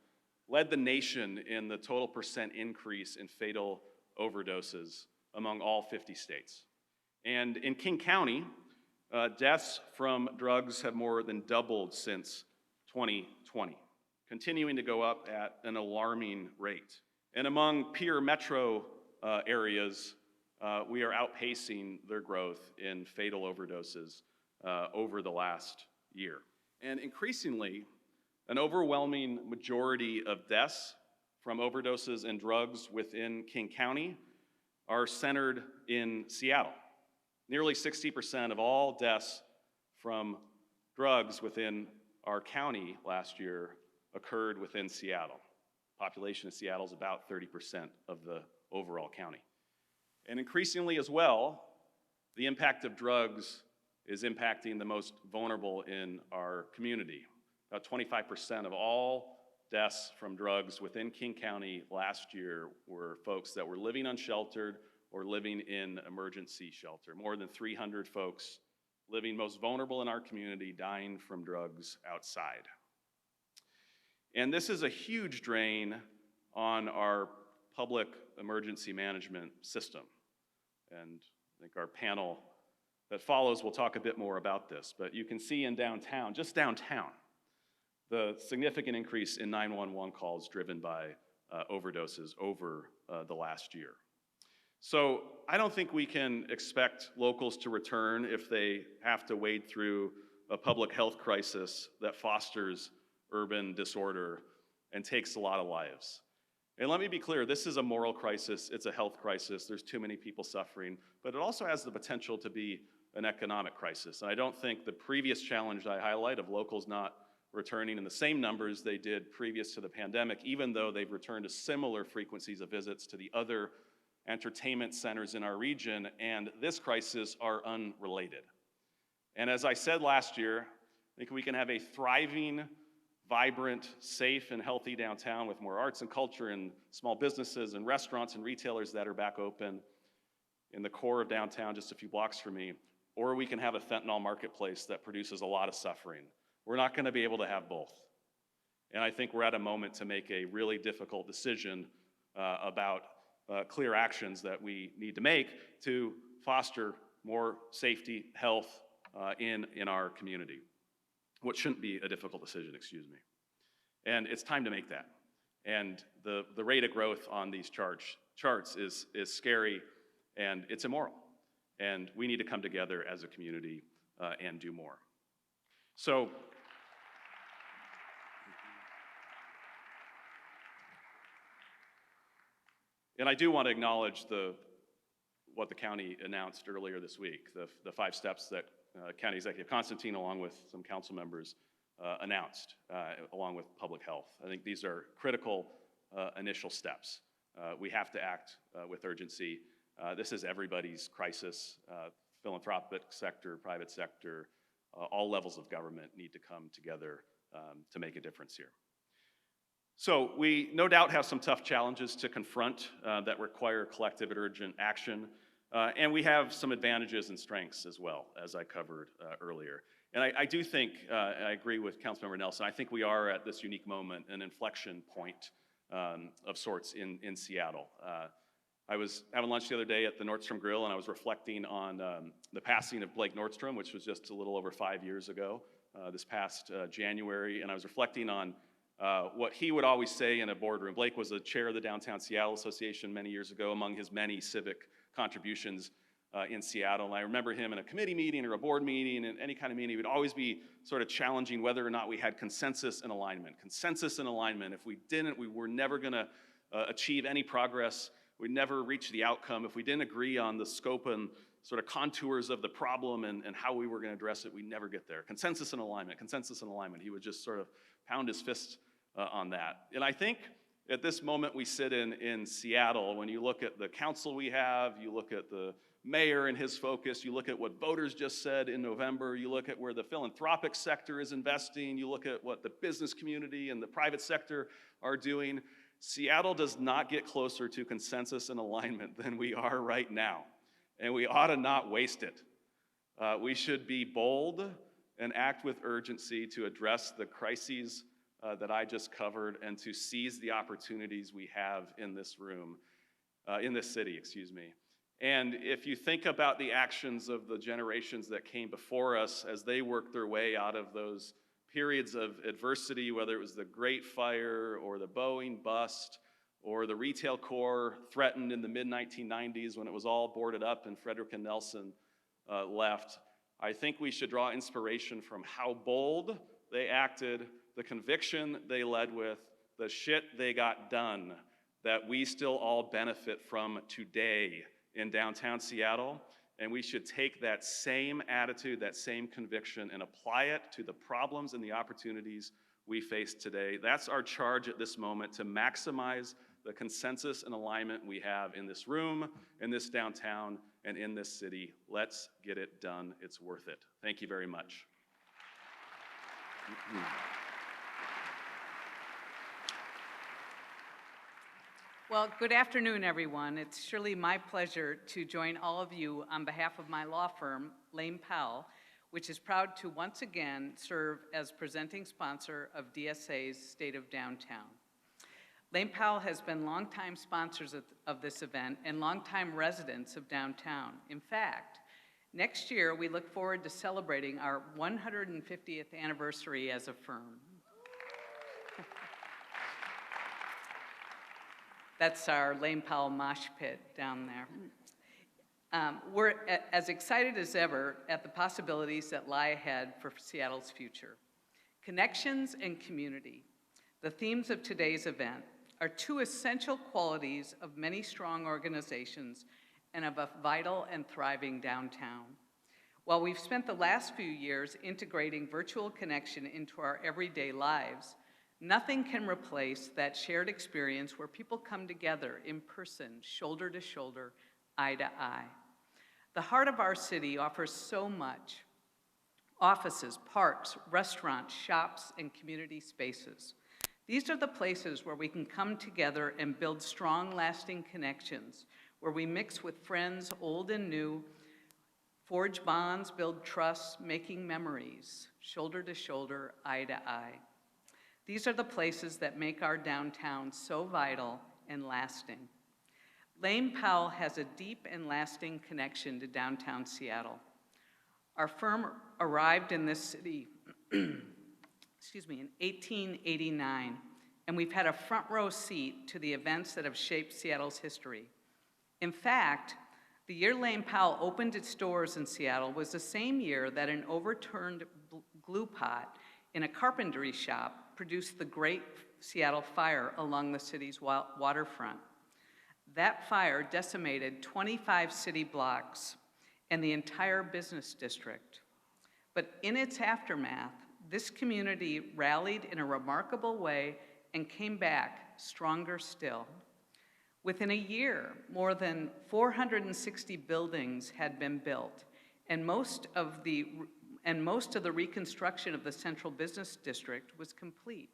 led the nation in the total percent increase in fatal overdoses among all 50 states. And in King County, deaths from drugs have more than doubled since 2020, continuing to go up at an alarming rate. And among peer metro areas, we are outpacing their growth in fatal overdoses over the last year. And increasingly, an overwhelming majority of deaths from overdoses and drugs within King County are centered in Seattle. Nearly 60% of all deaths from drugs within our county last year occurred within Seattle. Population of Seattle is about 30% of the overall county. And increasingly as well, the impact of drugs is impacting the most vulnerable in our community. About 25% of all deaths from drugs within King County last year were folks that were living unsheltered or living in emergency shelter. More than 300 folks living most vulnerable in our community dying from drugs outside. And this is a huge drain on our public emergency management system. And I think our panel that follows will talk a bit more about this. But you can see in downtown, just downtown, the significant increase in 911 calls driven by overdoses over the last year. So I don't think we can expect locals to return if they have to wade through a public health crisis that fosters urban disorder and takes a lot of lives. And let me be clear, this is a moral crisis, it's a health crisis, there's too many people suffering, but it also has the potential to be an economic crisis. And I don't think the previous challenge I highlight of locals not returning in the same numbers they did previous to the pandemic, even though they've returned to similar frequencies of visits to the other entertainment centers in our region, and this crisis are unrelated. And as I said last year, I think we can have a thriving, vibrant, safe, and healthy downtown with more arts and culture and small businesses and restaurants and retailers that are back open in the core of downtown just a few blocks from me, or we can have a fentanyl marketplace that produces a lot of suffering. We're not going to be able to have both. And I think we're at a moment to make a really difficult decision about clear actions that we need to make to foster more safety, health in our community. What shouldn't be a difficult decision, excuse me. And it's time to make that. And the rate of growth on these charts is scary, and it's immoral. And we need to come together as a community and do more. So, and I do want to acknowledge what the county announced earlier this week, the 5 steps that County Executive Constantine, along with some council members, announced, along with public health. I think these are critical initial steps. We have to act with urgency. This is everybody's crisis. Philanthropic sector, private sector, all levels of government need to come together to make a difference here. So we no doubt have some tough challenges to confront that require collective and urgent action. And we have some advantages and strengths as well, as I covered earlier. And I do think, I agree with Councilmember Nelson, I think we are at this unique moment, an inflection point of sorts in Seattle. I was having lunch the other day at the Nordstrom Grill, and I was reflecting on the passing of Blake Nordstrom, which was just a little over 5 years ago, this past January. And I was reflecting on what he would always say in a boardroom. Blake was the chair of the Downtown Seattle Association many years ago, among his many civic contributions in Seattle. And I remember him in a committee meeting or a board meeting, and any kind of meeting, he would always be sort of challenging whether or not we had consensus and alignment. Consensus and alignment. If we didn't, we were never going to achieve any progress. We'd never reach the outcome. If we didn't agree on the scope and sort of contours of the problem and how we were going to address it, we'd never get there. Consensus and alignment, consensus and alignment. He would just sort of pound his fist on that. And I think at this moment we sit in Seattle, when you look at the council we have, you look at the mayor and his focus, you look at what voters just said in November, you look at where the philanthropic sector is investing, you look at what the business community and the private sector are doing, Seattle does not get closer to consensus and alignment than we are right now. And we ought to not waste it. We should be bold and act with urgency to address the crises that I just covered and to seize the opportunities we have in this room, in this city, excuse me. And if you think about the actions of the generations that came before us as they worked their way out of those periods of adversity, whether it was the Great Fire or the Boeing bust or the retail core threatened in the mid-1990s when it was all boarded up and Frederick and Nelson left, I think we should draw inspiration from how bold they acted, the conviction they led with, the shit they got done that we still all benefit from today in downtown Seattle. And we should take that same attitude, that same conviction, and apply it to the problems and the opportunities we face today. That's our charge at this moment, to maximize the consensus and alignment we have in this room, in this downtown, and in this city. Let's get it done. It's worth it. Thank you very much. Well, good afternoon, everyone. It's surely my pleasure to join all of you on behalf of my law firm, Lane Powell, which is proud to once again serve as presenting sponsor of DSA's State of Downtown. Lane Powell has been longtime sponsors of this event and longtime residents of downtown. In fact, next year we look forward to celebrating our 150th anniversary as a firm. That's our Lane Powell mosh pit down there. We're as excited as ever at the possibilities that lie ahead for Seattle's future. Connections and community, the themes of today's event, are two essential qualities of many strong organizations and of a vital and thriving downtown. While we've spent the last few years integrating virtual connection into our everyday lives, nothing can replace that shared experience where people come together in person, shoulder to shoulder, eye to eye. The heart of our city offers so much. offices, parks, restaurants, shops, and community spaces. These are the places where we can come together and build strong, lasting connections, where we mix with friends, old and new, forge bonds, build trusts, making memories, shoulder to shoulder, eye to eye. These are the places that make our downtown so vital and lasting. Lane Powell has a deep and lasting connection to downtown Seattle. Our firm arrived in this city in 1889, and we've had a front row seat to the events that have shaped Seattle's history. In fact, the year Lane Powell opened its doors in Seattle was the same year that an overturned glue pot in a carpentry shop produced the Great Seattle Fire along the city's waterfront. That fire decimated 25 city blocks and the entire business district. But in its aftermath, this community rallied in a remarkable way and came back stronger still. Within a year, more than 460 buildings had been built, and most of the reconstruction of the central business district was complete.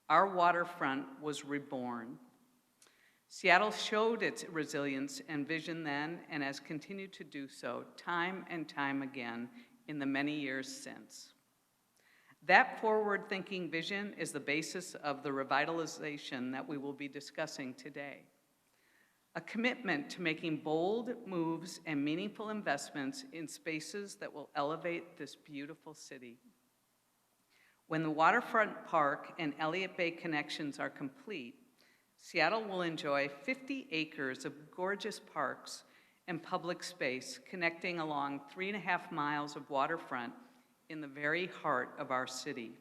Our waterfront was reborn. Seattle showed its resilience and vision then, and has continued to do so time and time again in the many years since. That forward-thinking vision is the basis of the revitalization that we will be discussing today. A commitment to making bold moves and meaningful investments in spaces that will elevate this beautiful city. When the Waterfront Park and Elliott Bay connections are complete, Seattle will enjoy 50 acres of gorgeous parks and public space connecting along 3.5 miles of waterfront in the very heart of our city.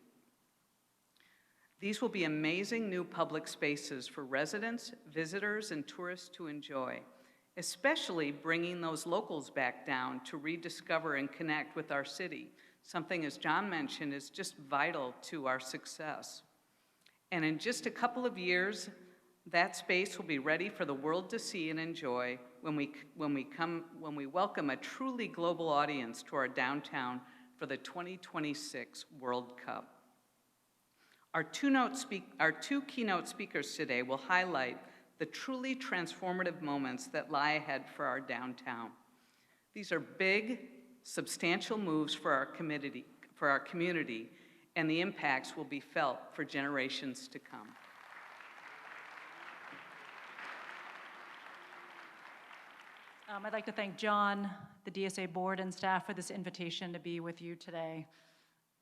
These will be amazing new public spaces for residents, visitors, and tourists to enjoy, especially bringing those locals back down to rediscover and connect with our city, something, as John mentioned, is just vital to our success. And in just a couple of years, that space will be ready for the world to see and enjoy when we welcome a truly global audience to our downtown for the 2026 World Cup. Our two keynote speakers today will highlight the truly transformative moments that lie ahead for our downtown. These are big, substantial moves for our community, and the impacts will be felt for generations to come. I'd like to thank John, the DSA board and staff for this invitation to be with you today.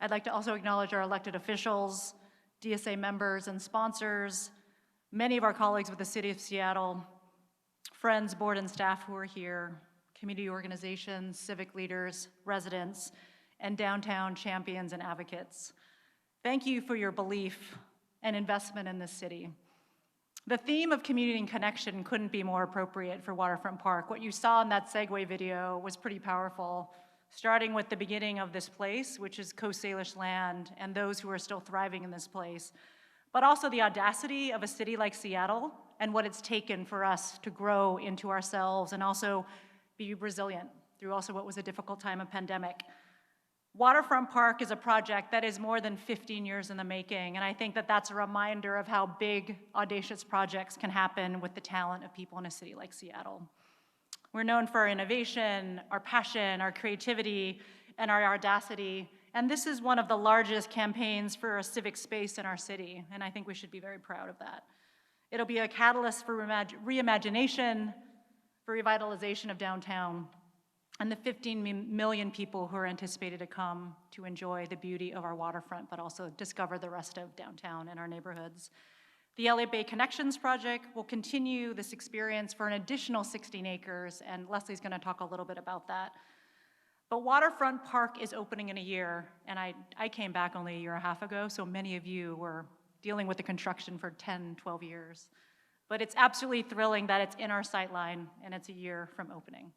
I'd like to also acknowledge our elected officials, DSA members and sponsors, many of our colleagues with the City of Seattle, friends, board and staff who are here, community organizations, civic leaders, residents, and downtown champions and advocates. Thank you for your belief and investment in this city. The theme of community and connection couldn't be more appropriate for Waterfront Park. What you saw in that segue video was pretty powerful, starting with the beginning of this place, which is Coast Salish land, and those who are still thriving in this place, but also the audacity of a city like Seattle and what it's taken for us to grow into ourselves and also be resilient through also what was a difficult time of pandemic. Waterfront Park is a project that is more than 15 years in the making, and I think that that's a reminder of how big, audacious projects can happen with the talent of people in a city like Seattle. We're known for our innovation, our passion, our creativity, and our audacity, and this is one of the largest campaigns for a civic space in our city, and I think we should be very proud of that. It'll be a catalyst for reimagination, for revitalization of downtown, and the 15 million people who are anticipated to come to enjoy the beauty of our waterfront, but also discover the rest of downtown and our neighborhoods. The Elliott Bay Connections project will continue this experience for an additional 16 acres, and Leslie's gonna talk a little bit about that. But Waterfront Park is opening in a year, and I came back only a year and a half ago, so many of you were dealing with the construction for 10, 12 years. But it's absolutely thrilling that it's in our sight line, and it's a year from opening.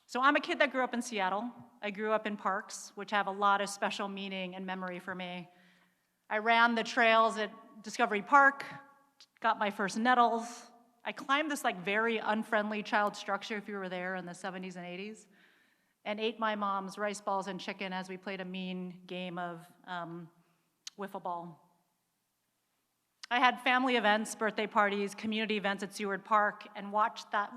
So I'm a kid that grew up in Seattle. I grew up in parks, which have a lot of special meaning and memory for me. I ran the trails at Discovery Park, got my first nettles. I climbed this very unfriendly child structure if you were there in the 70s and 80s. and ate my mom's rice balls and chicken as we played a mean game of wiffle ball. I had family events, birthday parties, community events at Seward Park, and walked that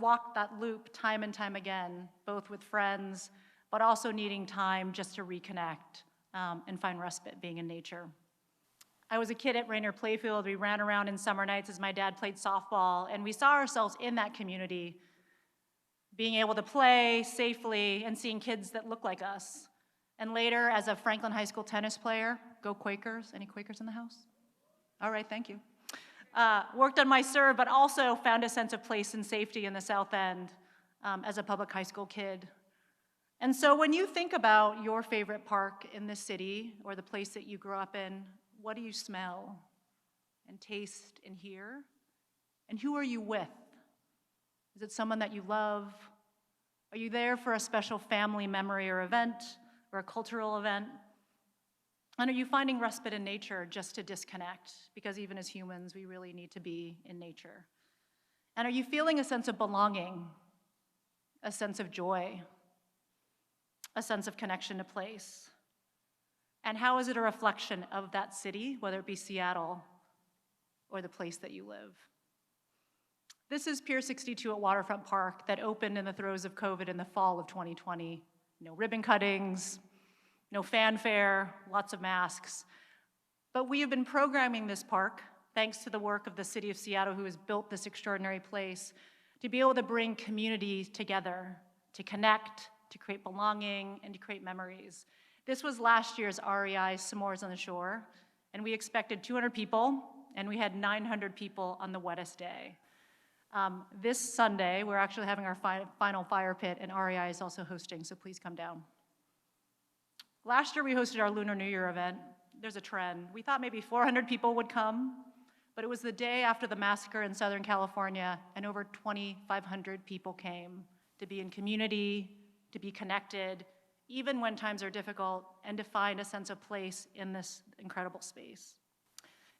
loop time and time again, both with friends, but also needing time just to reconnect and find respite being in nature. I was a kid at Rainier Playfield. We ran around in summer nights as my dad played softball, and we saw ourselves in that community, being able to play safely and seeing kids that look like us. And later, as a Franklin High School tennis player, go Quakers. Any Quakers in the house? All right, thank you. Worked on my serve, but also found a sense of place and safety in the South End as a public high school kid. And so when you think about your favorite park in the city or the place that you grew up in, what do you smell and taste and hear? And who are you with? Is it someone that you love? Are you there for a special family memory or event or a cultural event? And are you finding respite in nature just to disconnect? Because even as humans, we really need to be in nature. And are you feeling a sense of belonging, a sense of joy, a sense of connection to place? And how is it a reflection of that city, whether it be Seattle or the place that you live? This is Pier 62 at Waterfront Park that opened in the throes of COVID in the fall of 2020. No ribbon cuttings, no fanfare, lots of masks. But we have been programming this park, thanks to the work of the city of Seattle, who has built this extraordinary place, to be able to bring communities together, to connect, to create belonging, and to create memories. This was last year's REI S'mores on the Shore, and we expected 200 people, and we had 900 people on the wettest day. This Sunday, we're actually having our final fire pit, and REI is also hosting, so please come down. Last year, we hosted our Lunar New Year event. There's a trend. We thought maybe 400 people would come, but it was the day after the massacre in Southern California, and over 2,500 people came to be in community, to be connected, even when times are difficult, and to find a sense of place in this incredible space.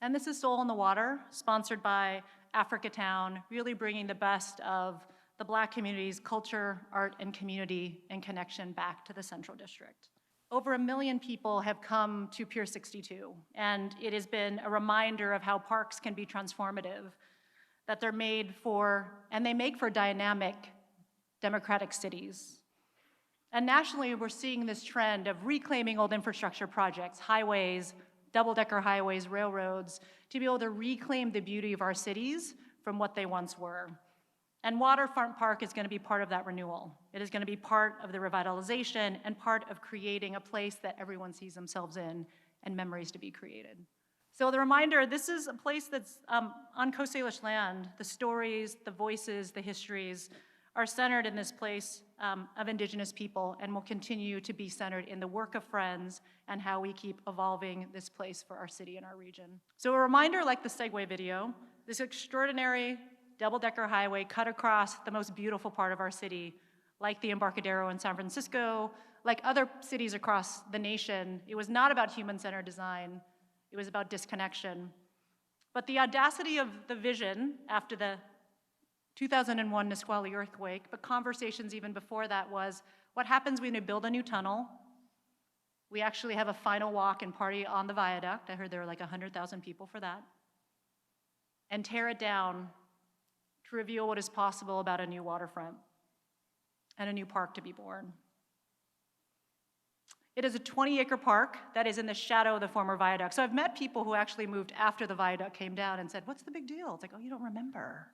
And this is Soul on the Water, sponsored by Africatown, really bringing the best of the Black community's culture, art, and community and connection back to the Central District. Over 1 million people have come to Pier 62, and it has been a reminder of how parks can be transformative, that they're made for, and they make for dynamic, democratic cities. And nationally, we're seeing this trend of reclaiming old infrastructure projects, highways, double-decker highways, railroads, to be able to reclaim the beauty of our cities from what they once were. And Waterfront Park is going to be part of that renewal. It is going to be part of the revitalization and part of creating a place that everyone sees themselves in and memories to be created. So the reminder, this is a place that's on Coast Salish land. The stories, the voices, the histories are centered in this place of Indigenous people and will continue to be centered in the work of Friends and how we keep evolving this place for our city and our region. So a reminder, like the segue video, this extraordinary double-decker highway cut across the most beautiful part of our city, like the Embarcadero in San Francisco, like other cities across the nation. It was not about human-centered design. It was about disconnection. But the audacity of the vision after the 2001 Nisqually earthquake, but conversations even before that was, what happens when we build a new tunnel? We actually have a final walk and party on the viaduct. I heard there were like 100,000 people for that. And tear it down to reveal what is possible about a new waterfront and a new park to be born. It is a 20-acre park that is in the shadow of the former viaduct. So I've met people who actually moved after the viaduct came down and said, what's the big deal? It's like, oh, you don't remember.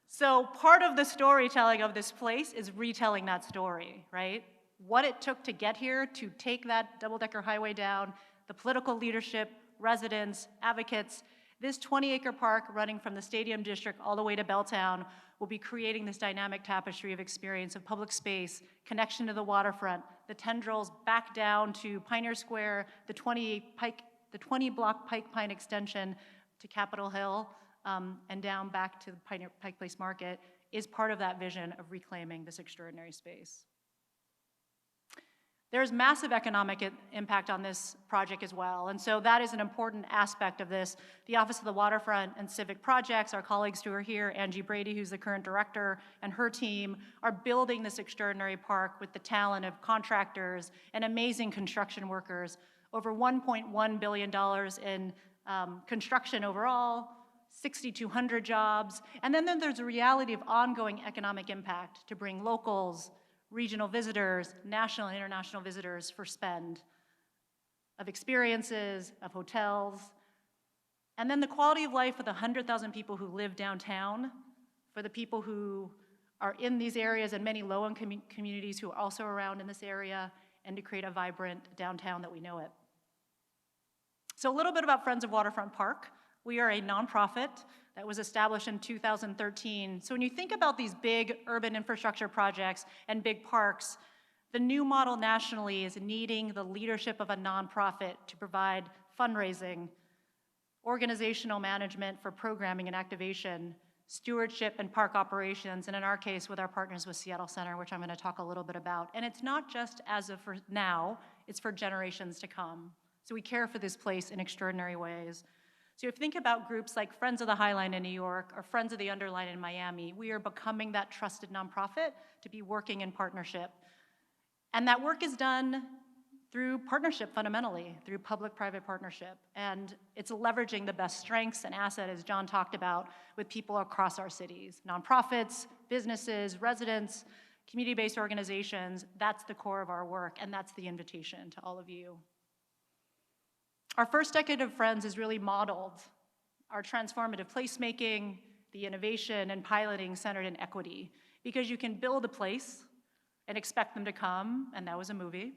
So part of the storytelling of this place is retelling that story, right? What it took to get here, to take that double-decker highway down, the political leadership, residents, advocates. This 20-acre park running from the Stadium District all the way to Belltown will be creating this dynamic tapestry of experience of public space, connection to the waterfront, the tendrils back down to Pioneer Square, the 20-block Pike Pine extension to Capitol Hill, and down back to the Pike Place Market is part of that vision of reclaiming this extraordinary space. There's massive economic impact on this project as well, and so that is an important aspect of this. The Office of the Waterfront and Civic Projects, our colleagues who are here, Angie Brady, who's the current director, and her team are building this extraordinary park with the talent of contractors and amazing construction workers. Over $1.1 billion in construction overall, 6,200 jobs, and then there's a reality of ongoing economic impact to bring locals, regional visitors, national and international visitors for spend, of experiences, of hotels, and then the quality of life for the 100,000 people who live downtown, for the people who are in these areas and many low-income communities who are also around in this area, and to create a vibrant downtown that we know it. So a little bit about Friends of Waterfront Park. We are a nonprofit that was established in 2013. So when you think about these big urban infrastructure projects and big parks, the new model nationally is needing the leadership of a nonprofit to provide fundraising, organizational management for programming and activation, stewardship and park operations, and in our case with our partners with Seattle Center, which I'm going to talk a little bit about. And it's not just as of for now, it's for generations to come. So we care for this place in extraordinary ways. So if you think about groups like Friends of the High Line in New York or Friends of the Underline in Miami, we are becoming that trusted nonprofit to be working in partnership. And that work is done through partnership fundamentally, through public-private partnership. And it's leveraging the best strengths and assets, as John talked about, with people across our cities, nonprofits, businesses, residents, community-based organizations. That's the core of our work, and that's the invitation to all of you. Our first decade of Friends is really modeled our transformative placemaking, the innovation and piloting centered in equity, because you can build a place and expect them to come, and that was a movie.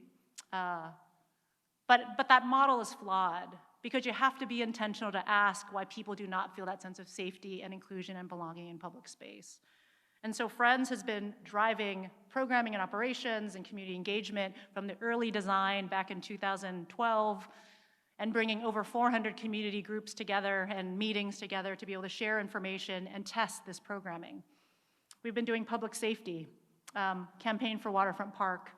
But that model is flawed because you have to be intentional to ask why people do not feel that sense of safety and inclusion and belonging in public space. And so Friends has been driving programming and operations and community engagement from the early design back in 2012 and bringing over 400 community groups together and meetings together to be able to share information and test this programming. We've been doing public safety, campaign for Waterfront Park.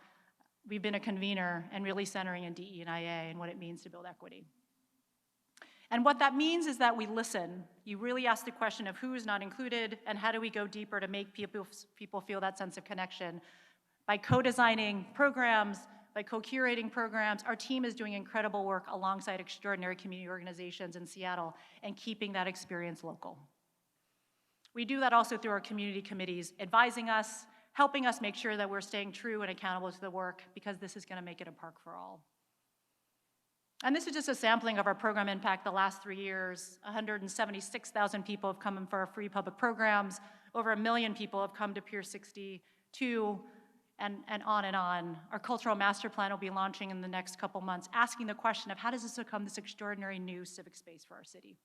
We've been a convener and really centering in DE&IA and what it means to build equity. And what that means is that we listen. You really ask the question of who is not included and how do we go deeper to make people feel that sense of connection. By co-designing programs, by co-curating programs, our team is doing incredible work alongside extraordinary community organizations in Seattle and keeping that experience local. We do that also through our community committees, advising us, helping us make sure that we're staying true and accountable to the work because this is going to make it a park for all. And this is just a sampling of our program impact the last 3 years. 176,000 people have come in for our free public programs. Over 1 million people have come to Pier 62, and on and on. Our cultural master plan will be launching in the next couple months, asking the question of how does this become this extraordinary new civic space for our city?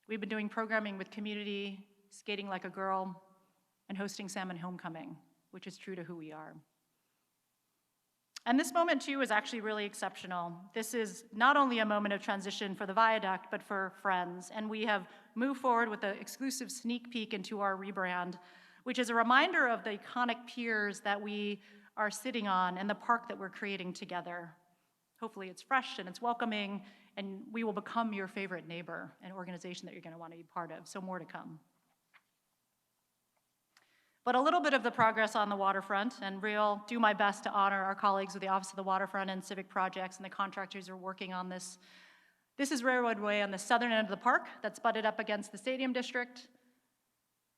We've been doing programming with community, skating like a girl, and hosting Salmon Homecoming, which is true to who we are. And this moment, too, is actually really exceptional. This is not only a moment of transition for the viaduct, but for Friends. And we have moved forward with an exclusive sneak peek into our rebrand, which is a reminder of the iconic piers that we are sitting on and the park that we're creating together. Hopefully it's fresh and it's welcoming, and we will become your favorite neighbor and organization that you're going to want to be part of, so more to come. But a little bit of the progress on the waterfront, and I'll do my best to honor our colleagues with the Office of the Waterfront and Civic Projects and the contractors who are working on this. This is Railroad Way on the southern end of the park that's butted up against the Stadium District,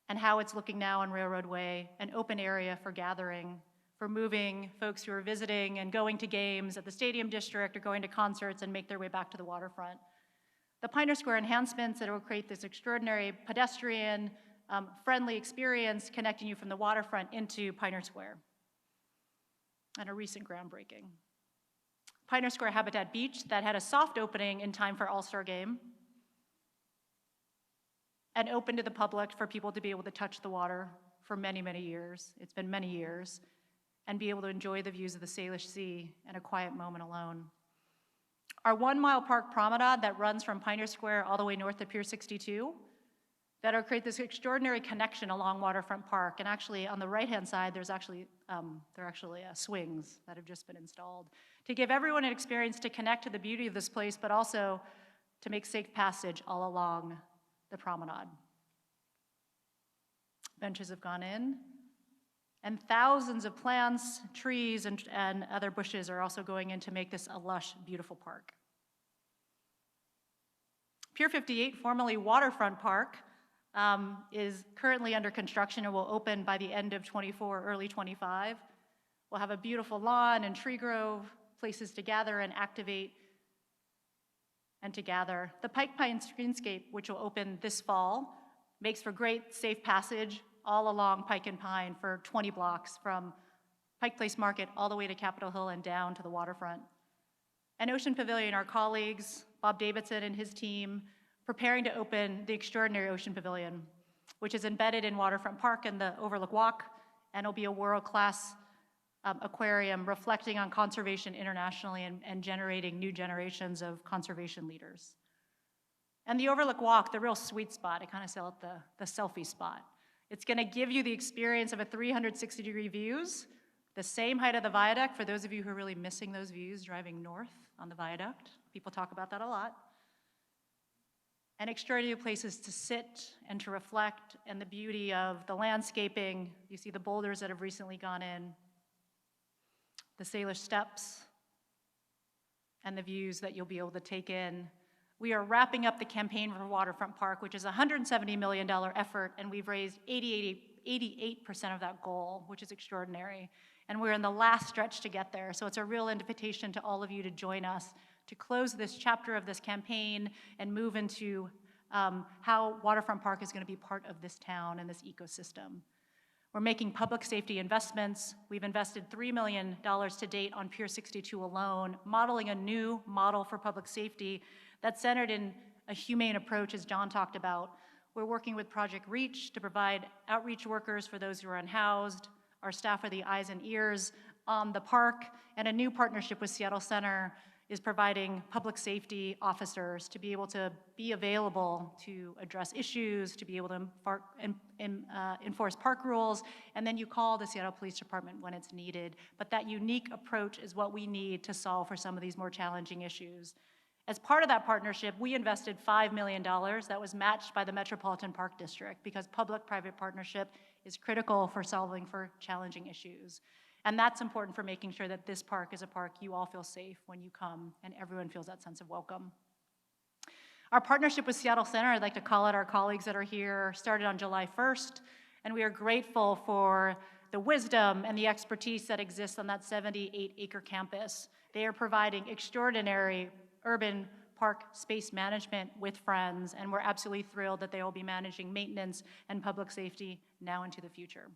and how it's looking now on Railroad Way, an open area for gathering, for moving folks who are visiting and going to games at the Stadium District or going to concerts and make their way back to the waterfront. The Pioneer Square enhancements that will create this extraordinary pedestrian, friendly experience connecting you from the waterfront into Pioneer Square, and a recent groundbreaking. Pioneer Square Habitat Beach that had a soft opening in time for All-Star Game, and open to the public for people to be able to touch the water for many, many years. It's been many years, and be able to enjoy the views of the Salish Sea and a quiet moment alone. Our 1 mile park promenade that runs from Pioneer Square all the way north to Pier 62 that'll create this extraordinary connection along Waterfront Park. And actually, on the right-hand side, there are actually swings that have just been installed to give everyone an experience to connect to the beauty of this place, but also to make safe passage all along the promenade. Benches have gone in, and thousands of plants, trees, and other bushes are also going in to make this a lush, beautiful park. Pier 58, formerly Waterfront Park, is currently under construction and will open by the end of 24, early 25. We'll have a beautiful lawn and tree grove, places to gather and activate and to gather. The Pike Pine Screenscape, which will open this fall, makes for great safe passage all along Pike and Pine for 20 blocks from Pike Place Market all the way to Capitol Hill and down to the waterfront. And Ocean Pavilion, our colleagues, Bob Davison and his team, preparing to open the extraordinary Ocean Pavilion, which is embedded in Waterfront Park and the Overlook Walk, and will be a world-class aquarium reflecting on conservation internationally and generating new generations of conservation leaders. And the Overlook Walk, the real sweet spot, I kind of call it the selfie spot. It's gonna give you the experience of a 360-degree views, the same height of the viaduct, for those of you who are really missing those views driving north on the viaduct. People talk about that a lot. And extraordinary places to sit and to reflect, and the beauty of the landscaping. You see the boulders that have recently gone in, the Sailor Steps, and the views that you'll be able to take in. We are wrapping up the campaign for Waterfront Park, which is a $170 million effort, and we've raised 88% of that goal, which is extraordinary. And we're in the last stretch to get there, so it's a real invitation to all of you to join us to close this chapter of this campaign and move into how Waterfront Park is going to be part of this town and this ecosystem. We're making public safety investments. We've invested $3 million to date on Pier 62 alone, modeling a new model for public safety that's centered in a humane approach, as John talked about. We're working with Project Reach to provide outreach workers for those who are unhoused. Our staff are the eyes and ears on the park, and a new partnership with Seattle Center is providing public safety officers to be able to be available to address issues, to be able to enforce park rules, and then you call the Seattle Police Department when it's needed. But that unique approach is what we need to solve for some of these more challenging issues. As part of that partnership, we invested $5 million that was matched by the Metropolitan Park District, because public-private partnership is critical for solving for challenging issues. And that's important for making sure that this park is a park you all feel safe when you come, and everyone feels that sense of welcome. Our partnership with Seattle Center, I'd like to call out our colleagues that are here, started on July 1st, and we are grateful for the wisdom and the expertise that exists on that 78-acre campus. They are providing extraordinary urban park space management with Friends, and we're absolutely thrilled that they will be managing maintenance and public safety now into the future.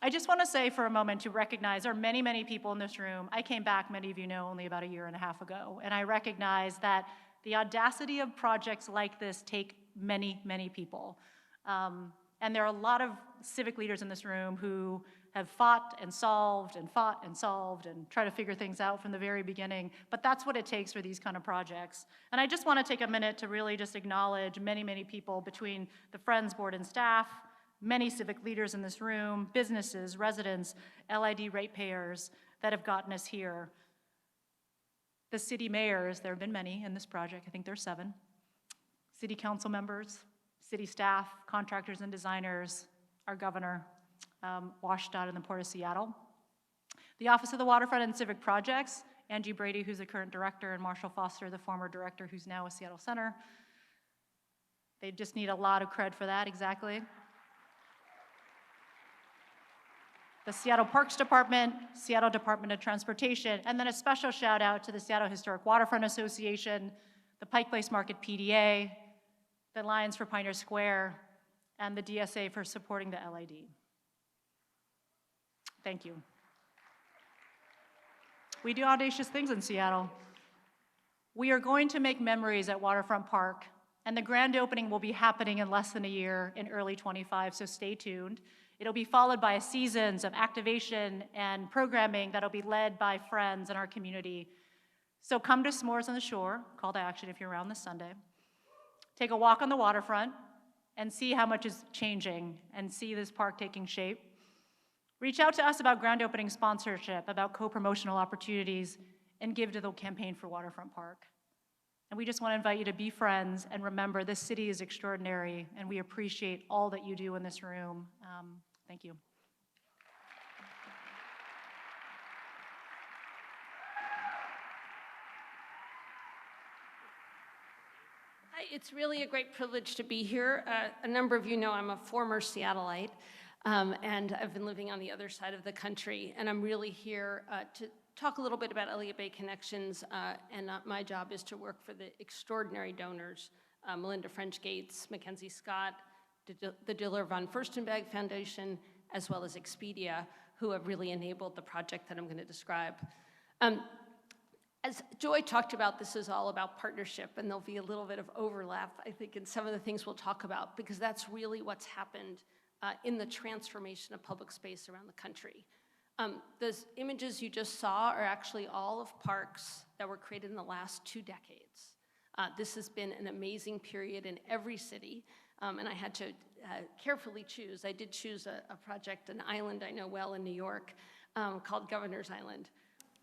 I just want to say for a moment to recognize there are many, many people in this room. I came back, many of you know, only about a year and a half ago, and I recognize that the audacity of projects like this take many, many people. And there are a lot of civic leaders in this room who have fought and solved and try to figure things out from the very beginning, but that's what it takes for these kind of projects. And I just want to take a minute to really just acknowledge many, many people between the Friends board and staff, many civic leaders in this room, businesses, residents, LID ratepayers that have gotten us here. The city mayors, there have been many in this project, I think there's 7. City council members, city staff, contractors and designers, our governor, WSDOT and the Port of Seattle. The Office of the Waterfront and Civic Projects, Angie Brady, who's the current director, and Marshall Foster, the former director, who's now with Seattle Center. They just need a lot of cred for that, exactly. The Seattle Parks Department, Seattle Department of Transportation, and then a special shout out to the Seattle Historic Waterfront Association, the Pike Place Market PDA, the Lions for Pioneer Square, and the DSA for supporting the LID. Thank you. We do audacious things in Seattle. We are going to make memories at Waterfront Park, and the grand opening will be happening in less than a year in early 25, so stay tuned. It'll be followed by seasons of activation and programming that'll be led by Friends in our community. So come to S'mores on the Shore, call to action if you're around this Sunday. Take a walk on the waterfront, and see how much is changing and see this park taking shape, reach out to us about grand opening sponsorship, about co-promotional opportunities, and give to the Campaign for Waterfront Park. And we just want to invite you to be friends and remember this city is extraordinary and we appreciate all that you do in this room. Thank you. Hi, it's really a great privilege to be here. A number of you know I'm a former Seattleite, and I've been living on the other side of the country, and I'm really here to talk a little bit about Elliott Bay Connections, and my job is to work for the extraordinary donors, Melinda French Gates, Mackenzie Scott, the Diller von Furstenberg Foundation, as well as Expedia, who have really enabled the project that I'm going to describe. As Joy talked about, this is all about partnership, and there'll be a little bit of overlap, I think, in some of the things we'll talk about, because that's really what's happened in the transformation of public space around the country. Those images you just saw are actually all of parks that were created in the last 2 decades. This has been an amazing period in every city, and I had to carefully choose. I did choose a project, an island I know well in New York, called Governor's Island.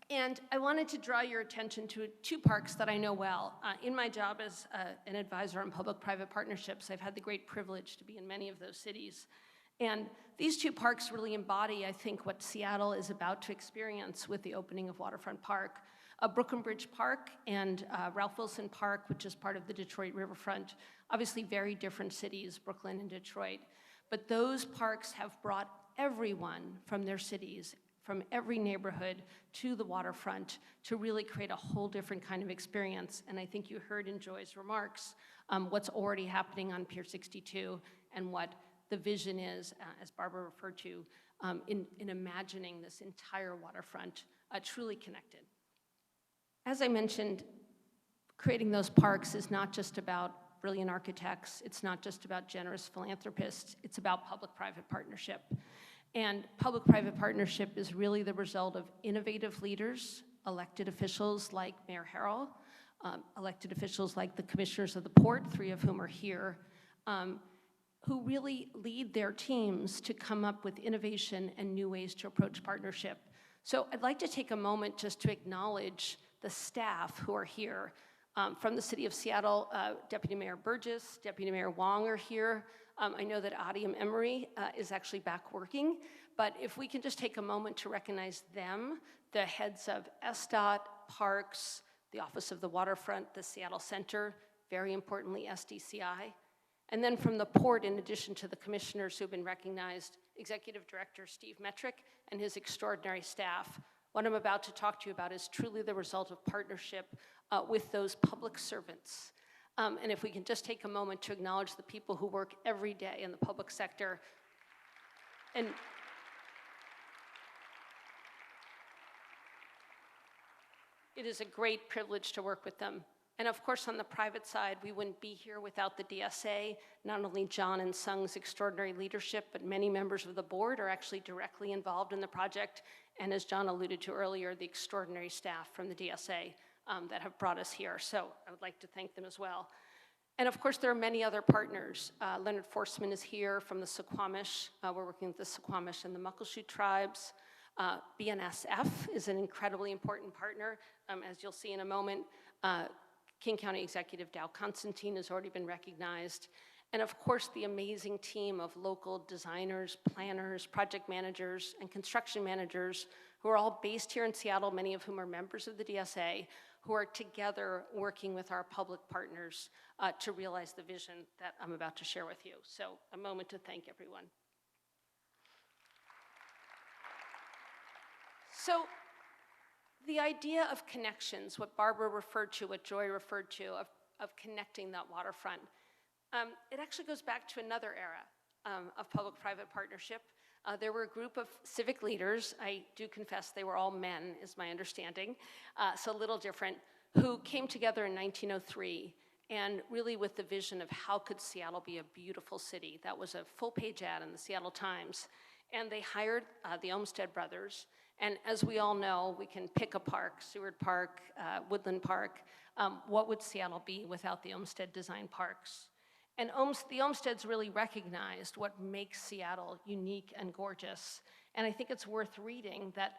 And I wanted to draw your attention to 2 parks that I know well. In my job as an advisor on public-private partnerships, I've had the great privilege to be in many of those cities. And these 2 parks really embody, I think, what Seattle is about to experience with the opening of Waterfront Park. Brooklyn Bridge Park and Ralph Wilson Park, which is part of the Detroit Riverfront, obviously very different cities, Brooklyn and Detroit. But those parks have brought everyone from their cities, from every neighborhood to the waterfront to really create a whole different kind of experience. And I think you heard in Joy's remarks what's already happening on Pier 62 and what the vision is, as Barbara referred to, in imagining this entire waterfront truly connected. As I mentioned, creating those parks is not just about brilliant architects, it's not just about generous philanthropists, it's about public-private partnership. And public-private partnership is really the result of innovative leaders, elected officials like Mayor Harrell, elected officials like the commissioners of the port, 3 of whom are here, who really lead their teams to come up with innovation and new ways to approach partnership. So I'd like to take a moment just to acknowledge the staff who are here. From the city of Seattle, Deputy Mayor Burgess, Deputy Mayor Wong are here. I know that Adiam Emery is actually back working, but if we can just take a moment to recognize them, the heads of SDOT, Parks, the Office of the Waterfront, the Seattle Center, very importantly, SDCI. And then from the port, in addition to the commissioners who've been recognized, Executive Director Steve Metrick and his extraordinary staff. What I'm about to talk to you about is truly the result of partnership with those public servants. And if we can just take a moment to acknowledge the people who work every day in the public sector. And it is a great privilege to work with them. And of course, on the private side, we wouldn't be here without the DSA. Not only John and Sung's extraordinary leadership, but many members of the board are actually directly involved in the project. And as John alluded to earlier, the extraordinary staff from the DSA that have brought us here. So I would like to thank them as well. And of course, there are many other partners. Leonard Forsman is here from the Suquamish. We're working with the Suquamish and the Muckleshoot tribes. BNSF is an incredibly important partner. As you'll see in a moment, King County Executive Dow Constantine has already been recognized. And of course, the amazing team of local designers, planners, project managers, and construction managers who are all based here in Seattle, many of whom are members of the DSA, who are together working with our public partners to realize the vision that I'm about to share with you. So a moment to thank everyone. So the idea of connections, what Barbara referred to, what Joy referred to, of connecting that waterfront, it actually goes back to another era of public-private partnership. There were a group of civic leaders, I do confess they were all men, is my understanding, so a little different, who came together in 1903 and really with the vision of how could Seattle be a beautiful city. That was a full-page ad in the Seattle Times. And they hired the Olmsted brothers. And as we all know, we can pick a park, Seward Park, Woodland Park. What would Seattle be without the Olmsted design parks? And the Olmsteds really recognized what makes Seattle unique and gorgeous. And I think it's worth reading that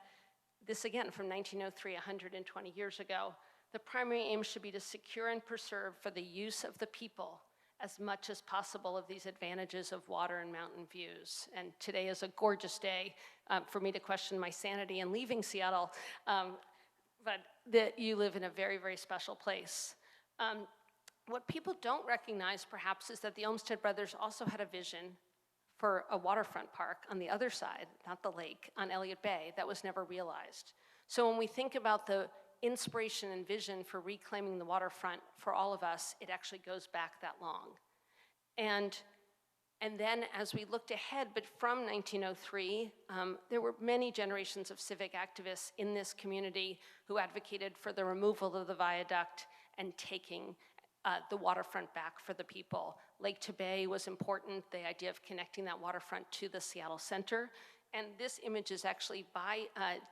this, again, from 1903, 120 years ago, the primary aim should be to secure and preserve for the use of the people as much as possible of these advantages of water and mountain views. And today is a gorgeous day for me to question my sanity in leaving Seattle, but that you live in a very, very special place. What people don't recognize, perhaps, is that the Olmsted brothers also had a vision for a waterfront park on the other side, not the lake, on Elliott Bay, that was never realized. So when we think about the inspiration and vision for reclaiming the waterfront for all of us, it actually goes back that long. And then as we looked ahead, but from 1903, there were many generations of civic activists in this community who advocated for the removal of the viaduct and taking the waterfront back for the people. Lake to Bay was important, the idea of connecting that waterfront to the Seattle Center. And this image is actually by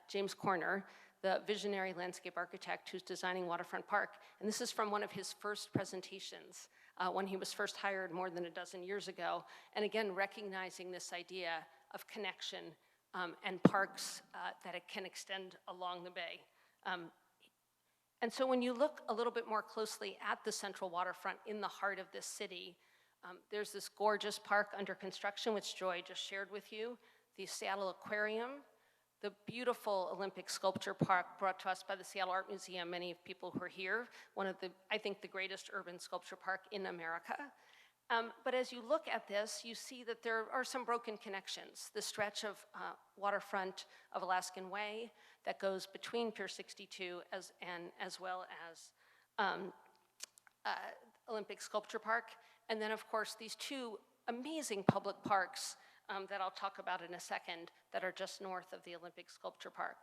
James Corner, the visionary landscape architect who's designing Waterfront Park. And this is from one of his first presentations when he was first hired more than a dozen years ago. And again, recognizing this idea of connection and parks that it can extend along the bay. And so when you look a little bit more closely at the central waterfront in the heart of this city, there's this gorgeous park under construction, which Joy just shared with you, the Seattle Aquarium, the beautiful Olympic sculpture park brought to us by the Seattle Art Museum, many people who are here, one of the, I think, the greatest urban sculpture park in America. But as you look at this, you see that there are some broken connections. The stretch of waterfront of Alaskan Way that goes between Pier 62 as well as Olympic Sculpture Park. And then, of course, these two amazing public parks that I'll talk about in a second that are just north of the Olympic Sculpture Park.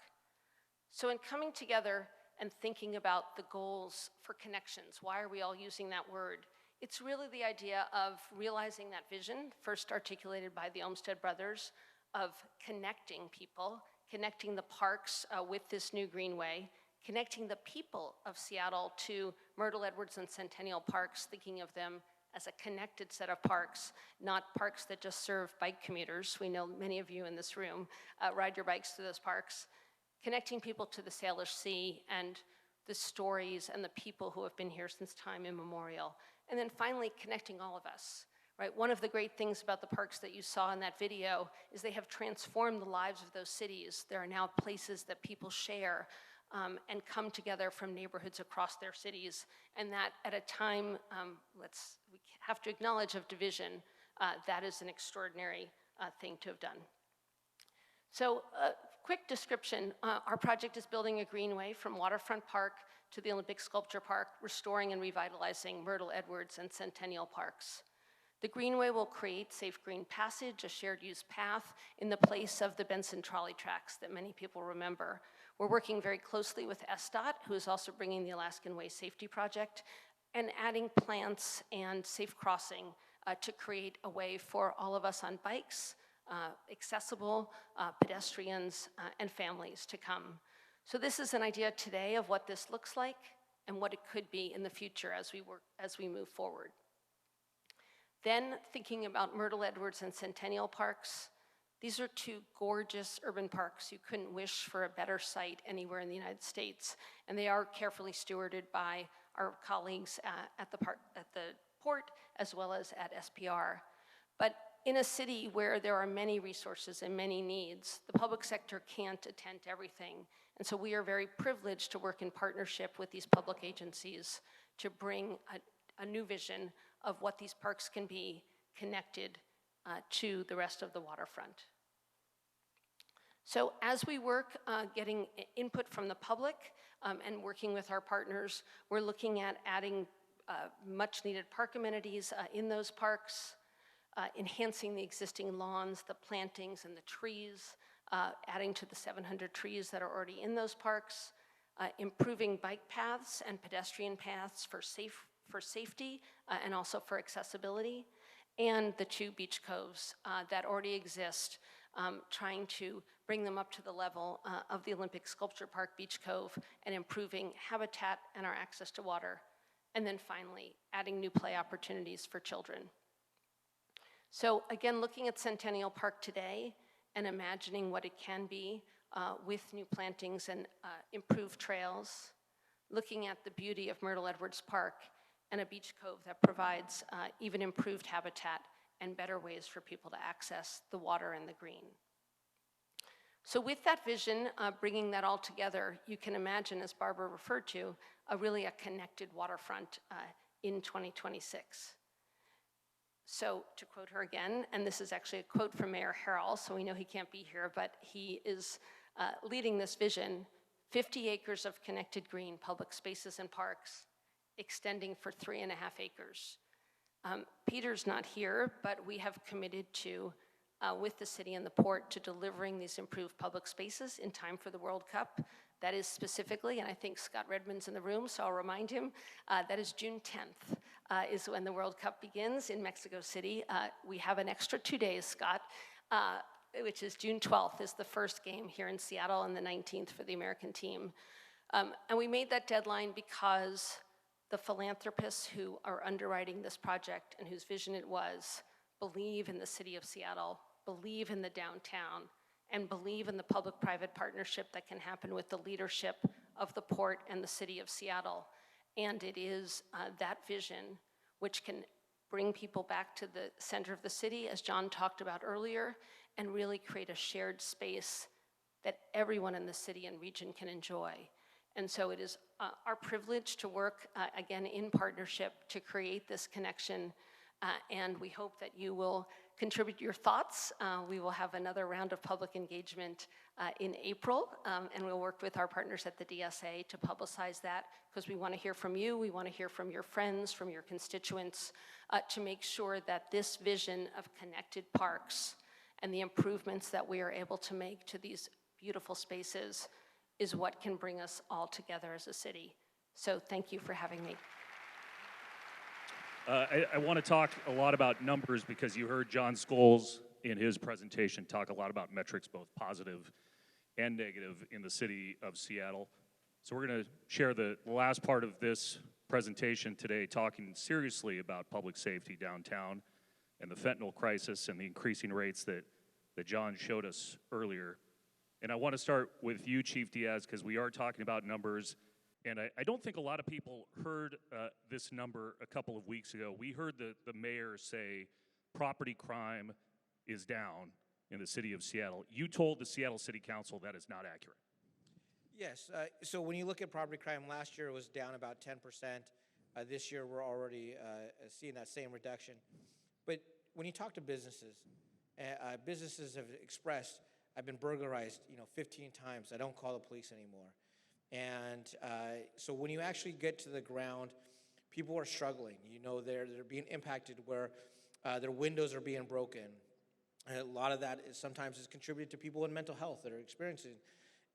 So in coming together and thinking about the goals for connections, why are we all using that word? It's really the idea of realizing that vision, first articulated by the Olmsted brothers, of connecting people, connecting the parks with this new greenway, connecting the people of Seattle to Myrtle, Edwards, and Centennial parks, thinking of them as a connected set of parks, not parks that just serve bike commuters. We know many of you in this room ride your bikes to those parks. Connecting people to the Salish Sea and the stories and the people who have been here since time immemorial. And then finally, connecting all of us, right? One of the great things about the parks that you saw in that video is they have transformed the lives of those cities. There are now places that people share and come together from neighborhoods across their cities. And that at a time, we have to acknowledge, of division, that is an extraordinary thing to have done. So quick description, our project is building a greenway from Waterfront Park to the Olympic Sculpture Park, restoring and revitalizing Myrtle, Edwards, and Centennial parks. The greenway will create safe green passage, a shared use path, in the place of the Benson trolley tracks that many people remember. We're working very closely with SDOT, who is also bringing the Alaskan Way Safety Project, and adding plants and safe crossing to create a way for all of us on bikes, accessible pedestrians and families to come. So this is an idea today of what this looks like and what it could be in the future as we move forward. Then thinking about Myrtle, Edwards, and Centennial parks, these are two gorgeous urban parks. You couldn't wish for a better site anywhere in the United States, and they are carefully stewarded by our colleagues at the port as well as at SPR. But in a city where there are many resources and many needs, the public sector can't attend to everything. And so we are very privileged to work in partnership with these public agencies to bring a new vision of what these parks can be connected to the rest of the waterfront. So as we work getting input from the public and working with our partners, we're looking at adding much needed park amenities in those parks, enhancing the existing lawns, the plantings, and the trees, adding to the 700 trees that are already in those parks, improving bike paths and pedestrian paths for safety and also for accessibility, and the two beach coves that already exist, trying to bring them up to the level of the Olympic Sculpture Park Beach Cove and improving habitat and our access to water. And then finally, adding new play opportunities for children. So again, looking at Centennial Park today and imagining what it can be with new plantings and improved trails, looking at the beauty of Myrtle Edwards Park and a beach cove that provides even improved habitat and better ways for people to access the water and the green. So with that vision, bringing that all together, you can imagine, as Barbara referred to, really a connected waterfront in 2026. So to quote her again, and this is actually a quote from Mayor Harrell, so we know he can't be here, but he is leading this vision: 50 acres of connected green public spaces and parks, extending for 3.5 acres. Peter's not here, but we have committed to, with the city and the port, to delivering these improved public spaces in time for the World Cup. That is specifically, and I think Scott Redmond's in the room, so I'll remind him, that is June 10th is when the World Cup begins in Mexico City. We have an extra 2 days, Scott, which is June 12th is the first game here in Seattle, and the 19th for the American team. And we made that deadline because the philanthropists who are underwriting this project and whose vision it was believe in the city of Seattle, believe in the downtown, and believe in the public-private partnership that can happen with the leadership of the port and the city of Seattle. And it is that vision which can bring people back to the center of the city, as John talked about earlier, and really create a shared space that everyone in the city and region can enjoy. And so it is our privilege to work, again, in partnership to create this connection, and we hope that you will contribute your thoughts. We will have another round of public engagement in April, and we'll work with our partners at the DSA to publicize that, because we want to hear from you, we want to hear from your friends, from your constituents, to make sure that this vision of connected parks and the improvements that we are able to make to these beautiful spaces is what can bring us all together as a city. So thank you for having me. I want to talk a lot about numbers, because you heard John Scholes in his presentation talk a lot about metrics, both positive and negative, in the city of Seattle. So we're going to share the last part of this presentation today, talking seriously about public safety downtown and the fentanyl crisis and the increasing rates that John showed us earlier. And I want to start with you, Chief Diaz, because we are talking about numbers. And I don't think a lot of people heard this number a couple of weeks ago. We heard the mayor say property crime is down in the city of Seattle. You told the Seattle City Council that is not accurate. Yes, so when you look at property crime, last year it was down about 10%. This year we're already seeing that same reduction. But when you talk to businesses, businesses have expressed, I've been burglarized 15 times. I don't call the police anymore. And so when you actually get to the ground, people are struggling. They're being impacted where their windows are being broken. And a lot of that sometimes is contributed to people in mental health that are experiencing.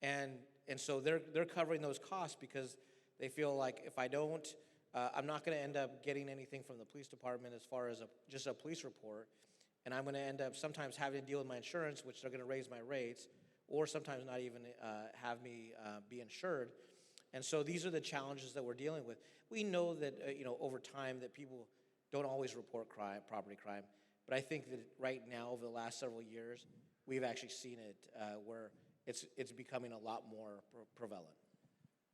And so they're covering those costs because they feel like if I don't, I'm not going to end up getting anything from the police department as far as just a police report. And I'm going to end up sometimes having to deal with my insurance, which they're going to raise my rates, or sometimes not even have me be insured. And so these are the challenges that we're dealing with. We know that over time that people don't always report property crime, but I think that right now, over the last several years, we've actually seen it where it's becoming a lot more prevalent.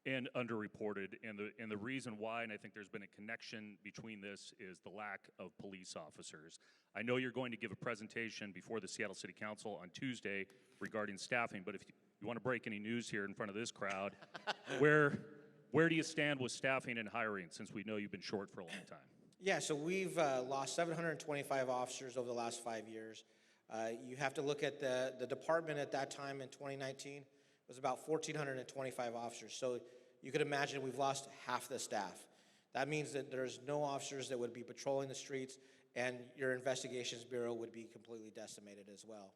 And underreported, and the reason why, and I think there's been a connection between this, is the lack of police officers. I know you're going to give a presentation before the Seattle City Council on Tuesday regarding staffing, but if you want to break any news here in front of this crowd, where do you stand with staffing and hiring, since we know you've been short for a long time? Yeah, so we've lost 725 officers over the last 5 years. You have to look at the department at that time in 2019 was about 1,425 officers. So you could imagine we've lost half the staff. That means that there's no officers that would be patrolling the streets, and your investigations bureau would be completely decimated as well.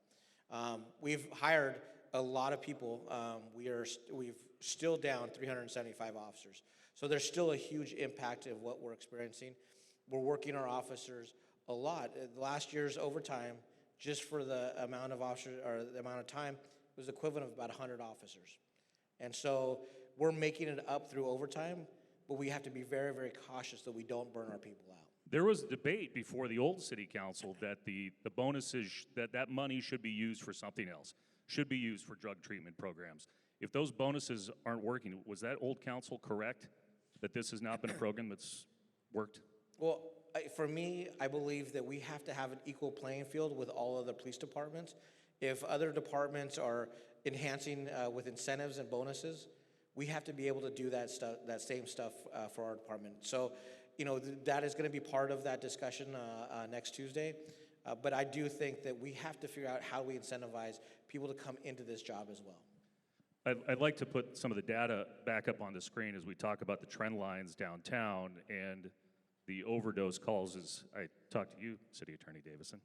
We've hired a lot of people. We've still down 375 officers. So there's still a huge impact of what we're experiencing. We're working our officers a lot. Last year's overtime, just for the amount of officers or the amount of time, was equivalent of about 100 officers. And so we're making it up through overtime, but we have to be very, very cautious that we don't burn our people out. There was a debate before the old city council that the bonuses, that money should be used for something else, should be used for drug treatment programs. If those bonuses aren't working, was that old council correct that this has not been a program that's worked? Well, for me, I believe that we have to have an equal playing field with all other police departments. If other departments are enhancing with incentives and bonuses, we have to be able to do that stuff, that same stuff for our department. So, you know, that is going to be part of that discussion next Tuesday. But I do think that we have to figure out how we incentivize people to come into this job as well. I'd like to put some of the data back up on the screen as we talk about the trend lines downtown and the overdose calls. As I talked to you, City Attorney Davison,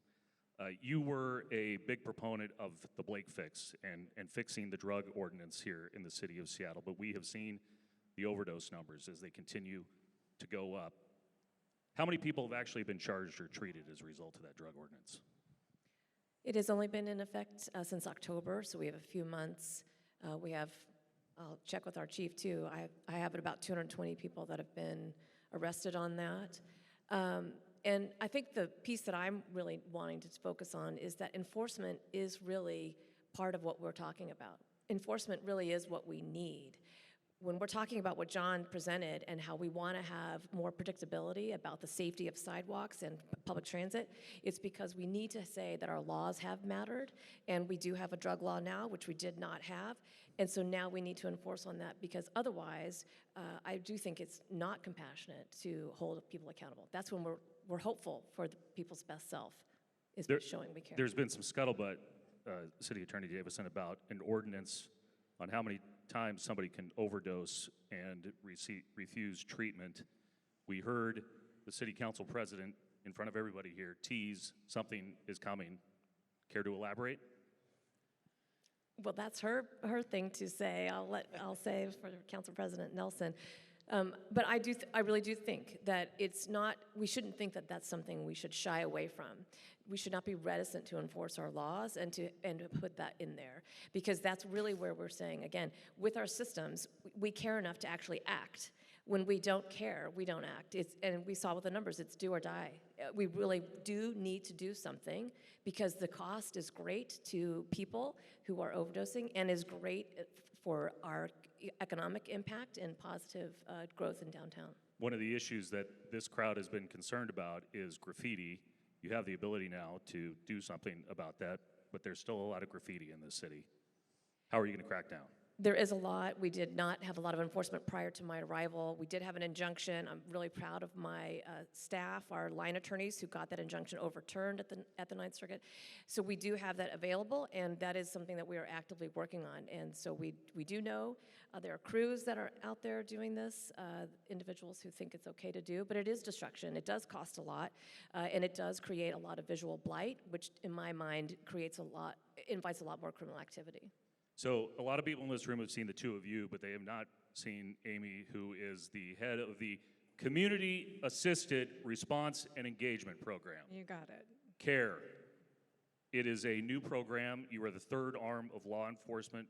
you were a big proponent of the Blake fix and fixing the drug ordinance here in the city of Seattle, but we have seen the overdose numbers as they continue to go up. How many people have actually been charged or treated as a result of that drug ordinance? It has only been in effect since October, so we have a few months. I'll check with our chief too. I have about 220 people that have been arrested on that. And I think the piece that I'm really wanting to focus on is that enforcement is really part of what we're talking about. Enforcement really is what we need. When we're talking about what John presented and how we want to have more predictability about the safety of sidewalks and public transit, it's because we need to say that our laws have mattered, and we do have a drug law now, which we did not have, and so now we need to enforce on that, because otherwise, I do think it's not compassionate to hold people accountable. That's when we're hopeful for the people's best self, is showing we care. There's been some scuttlebutt, City Attorney Davison, about an ordinance on how many times somebody can overdose and refuse treatment. We heard the city council president in front of everybody here tease something is coming. Care to elaborate? Well, that's her thing to say. I'll say for Council President Nelson. But I really do think that it's not, we shouldn't think that that's something we should shy away from. We should not be reticent to enforce our laws and to put that in there, because that's really where we're saying, again, with our systems, we care enough to actually act. When we don't care, we don't act. And we saw with the numbers, it's do or die. We really do need to do something, because the cost is great to people who are overdosing and is great for our economic impact and positive growth in downtown. One of the issues that this crowd has been concerned about is graffiti. You have the ability now to do something about that, but there's still a lot of graffiti in this city. How are you going to crack down? There is a lot. We did not have a lot of enforcement prior to my arrival. We did have an injunction. I'm really proud of my staff, our line attorneys, who got that injunction overturned at the Ninth Circuit. So we do have that available, and that is something that we are actively working on. And so we do know there are crews that are out there doing this, individuals who think it's okay to do, but it is destruction. It does cost a lot, and it does create a lot of visual blight, which in my mind invites a lot more criminal activity. So a lot of people in this room have seen the two of you, but they have not seen Amy, who is the head of the Community Assisted Response and Engagement Program. You got it. CARE. It is a new program. You are the third arm of law enforcement.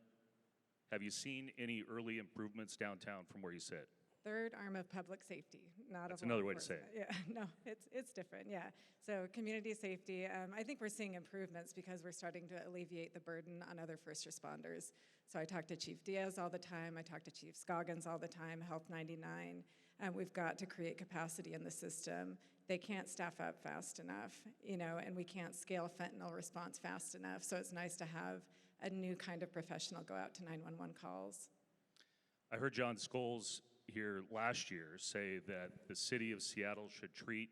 Have you seen any early improvements downtown from where you sit? Third arm of public safety, not That's of another law way to say it. enforcement. Yeah, no, it's different, yeah. So community safety, I think we're seeing improvements because we're starting to alleviate the burden on other first responders. So I talk to Chief Diaz all the time, I talk to Chief Scoggins all the time, Health 99, and we've got to create capacity in the system. They can't staff up fast enough, and we can't scale fentanyl response fast enough, so it's nice to have a new kind of professional go out to 911 calls. I heard John Scholes here last year say that the city of Seattle should treat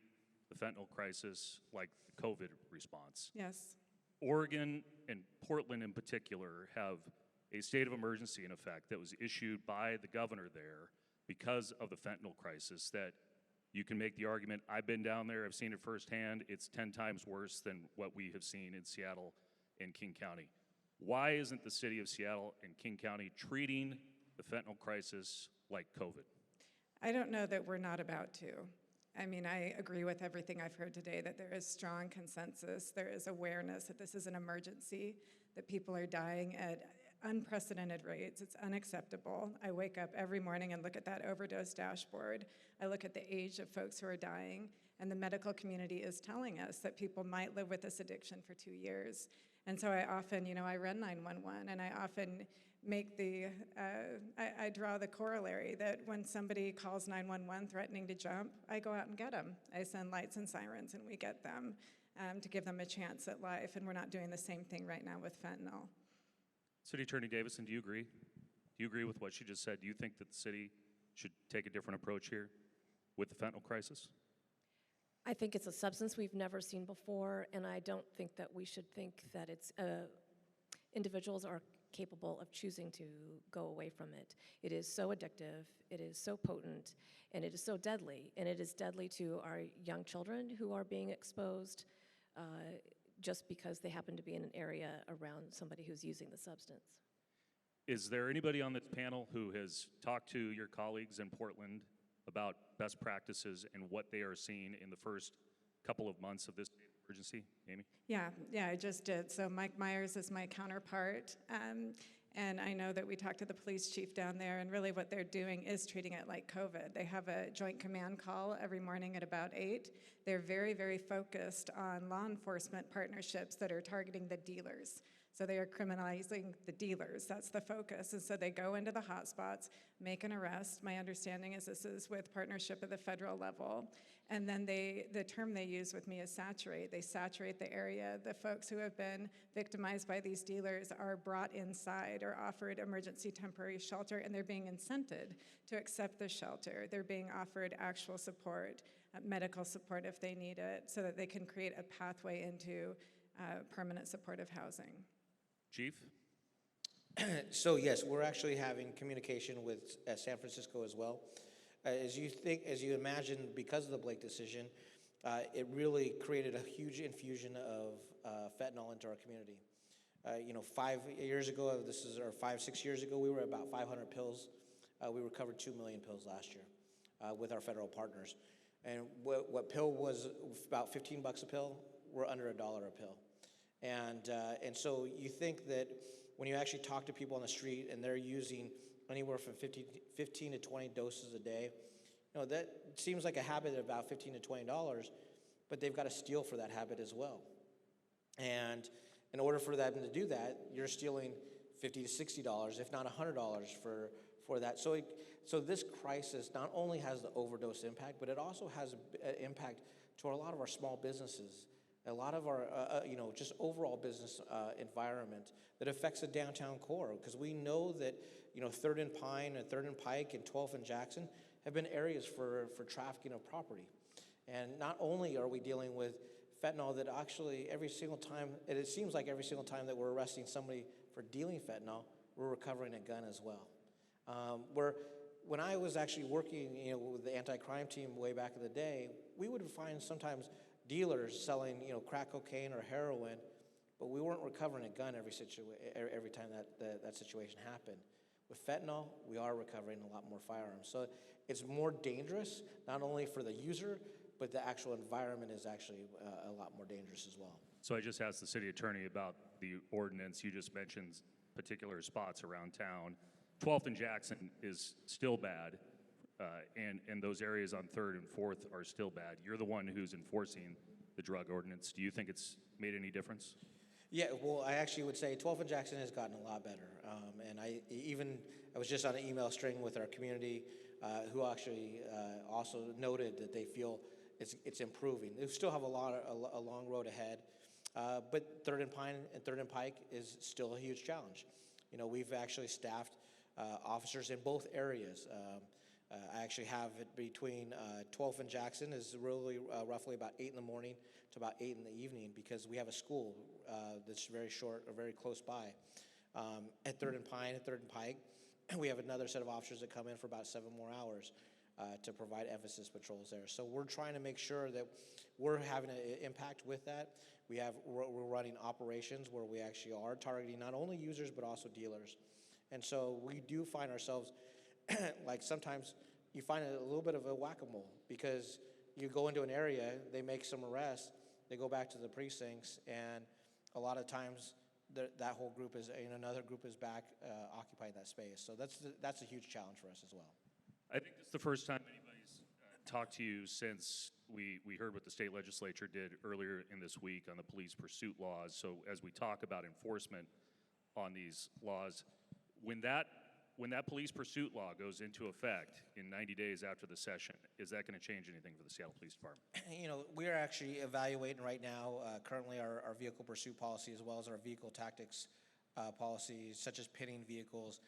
the fentanyl crisis like the COVID response. Yes. Oregon and Portland in particular have a state of emergency in effect that was issued by the governor there because of the fentanyl crisis, that you can make the argument, I've been down there, I've seen it firsthand, it's 10 times worse than what we have seen in Seattle and King County. Why isn't the city of Seattle and King County treating the fentanyl crisis like COVID? I don't know that we're not about to. I mean, I agree with everything I've heard today, that there is strong consensus, there is awareness that this is an emergency, that people are dying at unprecedented rates. It's unacceptable. I wake up every morning and look at that overdose dashboard. I look at the age of folks who are dying, and the medical community is telling us that people might live with this addiction for 2 years. And so I often, I run 911, and I often make I draw the corollary that when somebody calls 911 threatening to jump, I go out and get them. I send lights and sirens, and we get them to give them a chance at life, and we're not doing the same thing right now with fentanyl. City Attorney Davison, do you agree? Do you agree with what she just said? Do you think that the city should take a different approach here with the fentanyl crisis? I think it's a substance we've never seen before, and I don't think that we should think that individuals are capable of choosing to go away from it. It is so addictive, it is so potent, and it is so deadly. And it is deadly to our young children who are being exposed just because they happen to be in an area around somebody who's using the substance. Is there anybody on this panel who has talked to your colleagues in Portland about best practices and what they are seeing in the first couple of months of this emergency? Amy? Yeah, I just did. So Mike Myers is my counterpart. And I know that we talked to the police chief down there, and really what they're doing is treating it like COVID. They have a joint command call every morning at about 8. They're very, very focused on law enforcement partnerships that are targeting the dealers. So they are criminalizing the dealers. That's the focus. And so they go into the hotspots, make an arrest. My understanding is this is with partnership at the federal level. And then the term they use with me is saturate. They saturate the area. The folks who have been victimized by these dealers are brought inside or offered emergency temporary shelter, and they're being incented to accept the shelter. They're being offered actual support, medical support if they need it, so that they can create a pathway into permanent supportive housing. Chief? So yes, we're actually having communication with San Francisco as well. As you imagine, because of the Blake decision, it really created a huge infusion of fentanyl into our community. 5 years ago, 6 years ago, we were about 500 pills. We recovered 2 million pills last year with our federal partners. And what pill was about $15 a pill, we're under $1 a pill. And so you think that when you actually talk to people on the street and they're using anywhere from 15 to 20 doses a day, that seems like a habit of about $15 to $20, but they've got to steal for that habit as well. And in order for them to do that, you're stealing $50 to $60, if not $100 for that. So this crisis not only has the overdose impact, but it also has an impact to a lot of our small businesses, a lot of our, just overall business environment that affects the downtown core. Because we know that, 3rd and Pine and 3rd and Pike and 12th and Jackson have been areas for trafficking of property. And not only are we dealing with fentanyl, that actually every single time, it seems like every single time that we're arresting somebody for dealing fentanyl, we're recovering a gun as well. When I was actually working, with the anti-crime team way back in the day, we would find sometimes dealers selling, crack cocaine or heroin, but we weren't recovering a gun every time that situation happened. With fentanyl, we are recovering a lot more firearms. So it's more dangerous, not only for the user, but the actual environment is actually a lot more dangerous as well. So I just asked the city attorney about the ordinance. You just mentioned particular spots around town. 12th and Jackson is still bad, and those areas on 3rd and 4th are still bad. You're the one who's enforcing the drug ordinance. Do you think it's made any difference? Yeah, well, I actually would say 12th and Jackson has gotten a lot better. And I was just on an email string with our community who actually also noted that they feel it's improving. They still have a long road ahead, but 3rd and Pine and 3rd and Pike is still a huge challenge. We've actually staffed officers in both areas. I actually have it between 12th and Jackson is really roughly about 8 in the morning to about 8 in the evening, because we have a school that's very short or very close by. At 3rd and Pine, at 3rd and Pike, we have another set of officers that come in for about 7 more hours to provide emphasis patrols there. So we're trying to make sure that we're having an impact with that. We're running operations where we actually are targeting not only users but also dealers. And so we do find ourselves, like sometimes you find a little bit of a whack-a-mole, because you go into an area, they make some arrests, they go back to the precincts, and a lot of times that whole group is, another group is back occupying that space. So that's a huge challenge for us as well. I think it's the first time anybody's talked to you since we heard what the state legislature did earlier in this week on the police pursuit laws. So as we talk about enforcement on these laws, when that police pursuit law goes into effect in 90 days after the session, is that going to change anything for the Seattle Police Department? We are actually evaluating right now, currently our vehicle pursuit policy, as well as our vehicle tactics policies, such as pinning vehicles,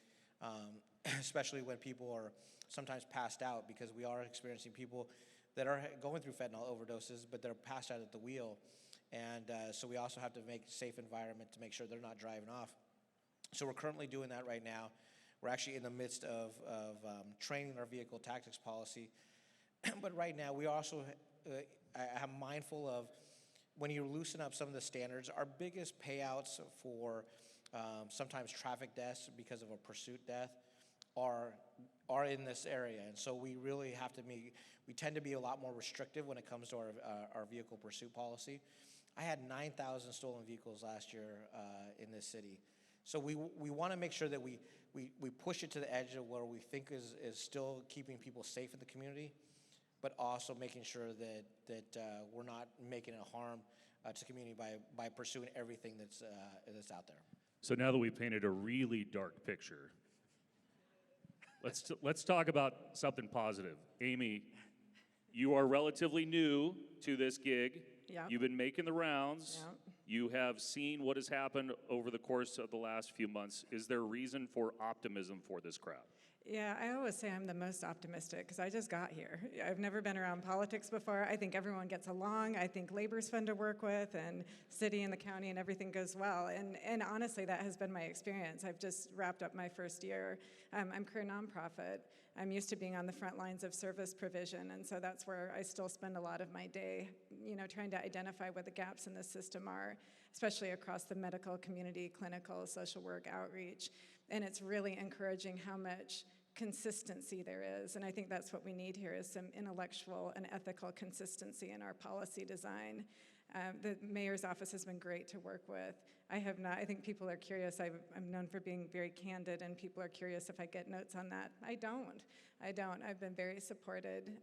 especially when people are sometimes passed out, because we are experiencing people that are going through fentanyl overdoses, but they're passed out at the wheel. And so we also have to make a safe environment to make sure they're not driving off. So we're currently doing that right now. We're actually in the midst of training our vehicle tactics policy. But right now, we also, I'm mindful of when you loosen up some of the standards, our biggest payouts for sometimes traffic deaths because of a pursuit death are in this area. And so we really have to we tend to be a lot more restrictive when it comes to our vehicle pursuit policy. I had 9,000 stolen vehicles last year in this city. So we want to make sure that we push it to the edge of where we think is still keeping people safe in the community, but also making sure that we're not making a harm to the community by pursuing everything that's out there. So now that we've painted a really dark picture, let's talk about something positive. Amy, you are relatively new to this gig. Yep. You've been making the rounds. Yep. You have seen what has happened over the course of the last few months. Is there reason for optimism for this crowd? Yeah, I always say I'm the most optimistic because I just got here. I've never been around politics before. I think everyone gets along. I think labor's fun to work with, and city and the county and everything goes well. And honestly, that has been my experience. I've just wrapped up my first year. I'm career nonprofit. I'm used to being on the front lines of service provision, and so that's where I still spend a lot of my day, trying to identify what the gaps in the system are, especially across the medical community, clinical, social work, outreach. And it's really encouraging how much consistency there is, and I think that's what we need here is some intellectual and ethical consistency in our policy design. The mayor's office has been great to work with. I think people are curious. I'm known for being very candid, and people are curious if I get notes on that. I don't. I've been very supported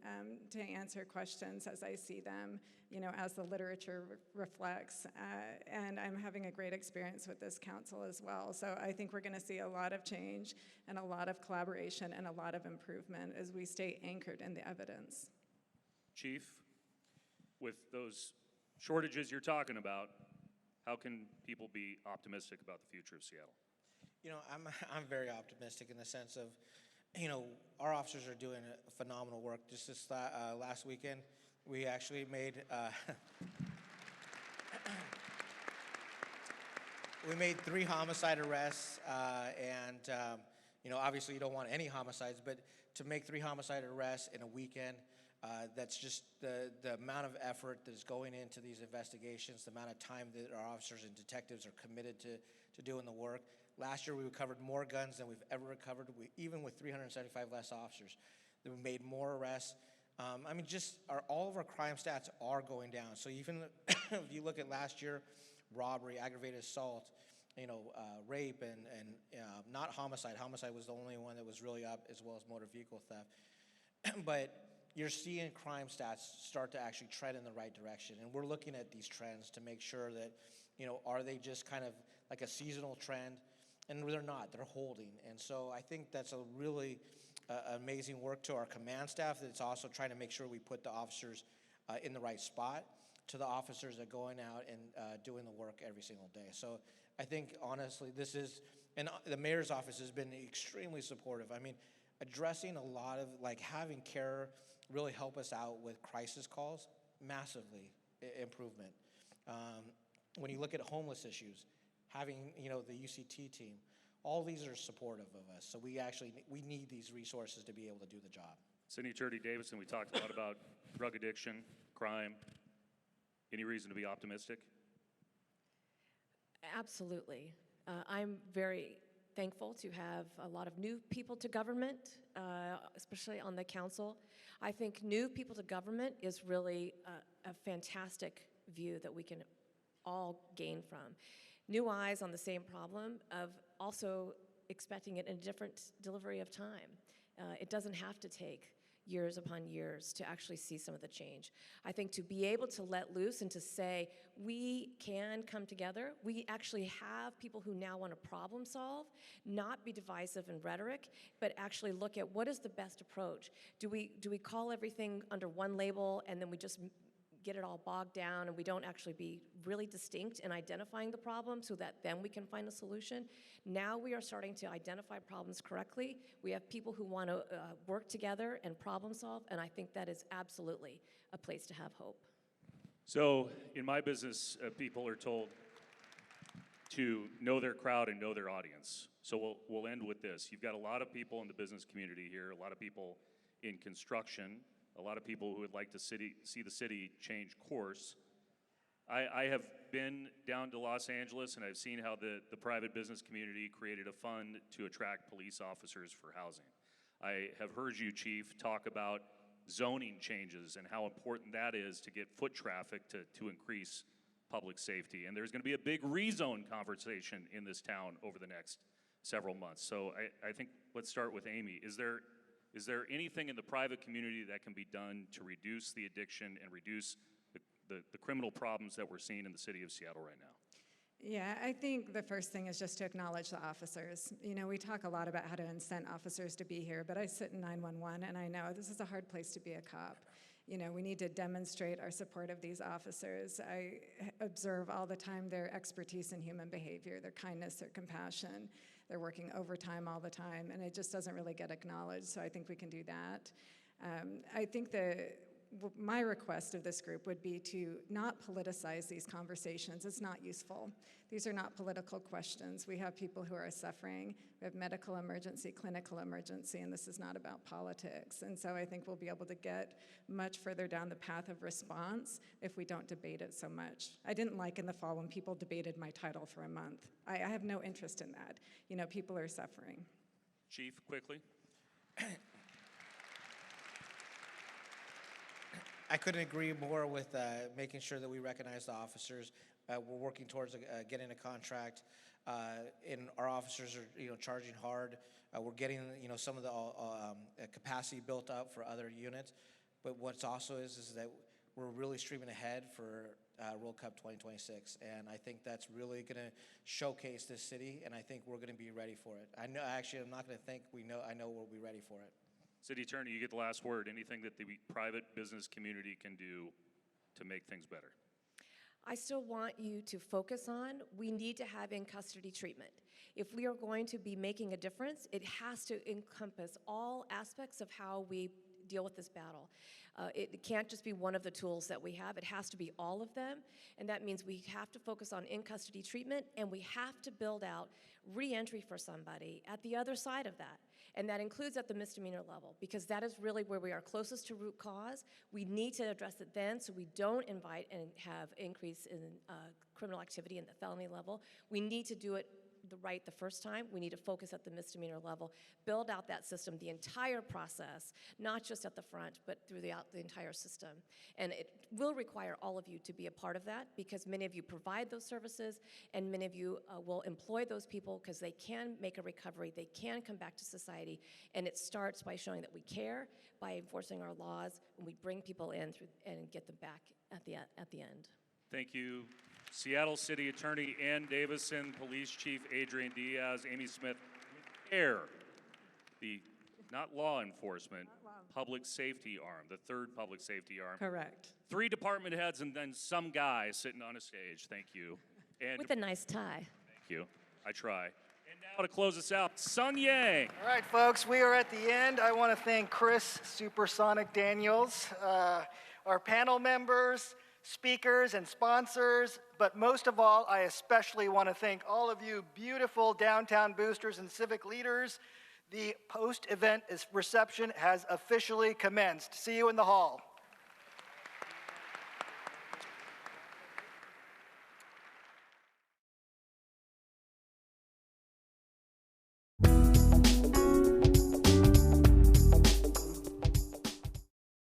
to answer questions as I see them, as the literature reflects. And I'm having a great experience with this council as well. So I think we're going to see a lot of change and a lot of collaboration and a lot of improvement as we stay anchored in the evidence. Chief, with those shortages you're talking about, how can people be optimistic about the future of Seattle? I'm very optimistic in the sense of, our officers are doing phenomenal work. Just this last weekend, we actually made we made 3 homicide arrests, and obviously you don't want any homicides, but to make 3 homicide arrests in a weekend. That's just the amount of effort that is going into these investigations, the amount of time that our officers and detectives are committed to doing the work. Last year, we recovered more guns than we've ever recovered, even with 375 less officers. We made more arrests. All of our crime stats are going down. So even if you look at last year, robbery, aggravated assault, rape, and not homicide. Homicide was the only one that was really up, as well as motor vehicle theft. But you're seeing crime stats start to actually tread in the right direction. And we're looking at these trends to make sure that, are they just kind of like a seasonal trend? And they're not, they're holding. And so I think that's a really amazing work to our command staff that's also trying to make sure we put the officers in the right spot, to the officers that are going out and doing the work every single day. So I think, honestly, and the mayor's office has been extremely supportive. Addressing a lot of, having CARE really help us out with crisis calls, massively improvement. When you look at homeless issues, having, the UCT team, all these are supportive of us. So we need these resources to be able to do the job. City Attorney Davison, we talked a lot about drug addiction, crime. Any reason to be optimistic? Absolutely. I'm very thankful to have a lot of new people to government, especially on the council. I think new people to government is really a fantastic view that we can all gain from. new eyes on the same problem of also expecting it in a different delivery of time. It doesn't have to take years upon years to actually see some of the change. I think to be able to let loose and to say, we can come together, we actually have people who now want to problem solve, not be divisive in rhetoric, but actually look at what is the best approach. Do we call everything under one label and then we just get it all bogged down and we don't actually be really distinct in identifying the problem so that then we can find a solution? Now we are starting to identify problems correctly. We have people who want to work together and problem solve, and I think that is absolutely a place to have hope. So in my business, people are told to know their crowd and know their audience. So we'll end with this. You've got a lot of people in the business community here, a lot of people in construction, a lot of people who would like to see the city change course. I have been down to Los Angeles and I've seen how the private business community created a fund to attract police officers for housing. I have heard you, Chief, talk about zoning changes and how important that is to get foot traffic to increase public safety. And there's going to be a big rezone conversation in this town over the next several months. So I think let's start with Amy. Is there anything in the private community that can be done to reduce the addiction and reduce the criminal problems that we're seeing in the city of Seattle right now? Yeah, I think the first thing is just to acknowledge the officers. You know, we talk a lot about how to incent officers to be here, but I sit in 911 and I know this is a hard place to be a cop. You know, we need to demonstrate our support of these officers. I observe all the time their expertise in human behavior, their kindness, their compassion. They're working overtime all the time, and it just doesn't really get acknowledged, so I think we can do that. I think my request of this group would be to not politicize these conversations. It's not useful. These are not political questions. We have people who are suffering. We have medical emergency, clinical emergency, and this is not about politics. And so I think we'll be able to get much further down the path of response if we don't debate it so much. I didn't like in the fall when people debated my title for a month. I have no interest in that. You know, people are suffering. Chief, quickly. I couldn't agree more with making sure that we recognize the officers. We're working towards getting a contract, and our officers are, charging hard. We're getting, some of the capacity built up for other units. But what's also is that we're really streaming ahead for World Cup 2026, and I think that's really going to showcase this city, and I think we're going to be ready for it. I'm not going to think I know we'll be ready for it. City Attorney, you get the last word. Anything that the private business community can do to make things better? I still want you to focus on, we need to have in-custody treatment. If we are going to be making a difference, it has to encompass all aspects of how we deal with this battle. It can't just be one of the tools that we have. It has to be all of them, and that means we have to focus on in-custody treatment, and we have to build out re-entry for somebody at the other side of that. And that includes at the misdemeanor level, because that is really where we are closest to root cause. We need to address it then so we don't invite and have increase in criminal activity in the felony level. We need to do it the first time. We need to focus at the misdemeanor level, build out that system, the entire process, not just at the front, but throughout the entire system. And it will require all of you to be a part of that, because many of you provide those services, and many of you will employ those people because they can make a recovery, they can come back to society, and it starts by showing that we care, by enforcing our laws, and we bring people in and get them back at the end. Thank you. Seattle City Attorney Ann Davison, Police Chief Adrian Diaz, Amy Smith, the not law enforcement, public safety arm, the third public safety arm. Correct. 3 department heads and then some guy sitting on a stage. Thank you. And With a nice tie. thank you. I try. And now to close us out, Sun Yang. All right, folks, we are at the end. I want to thank Chris Supersonic Daniels, our panel members, speakers, and sponsors, but most of all, I especially want to thank all of you beautiful downtown boosters and civic leaders. The post-event reception has officially commenced. See you in the hall.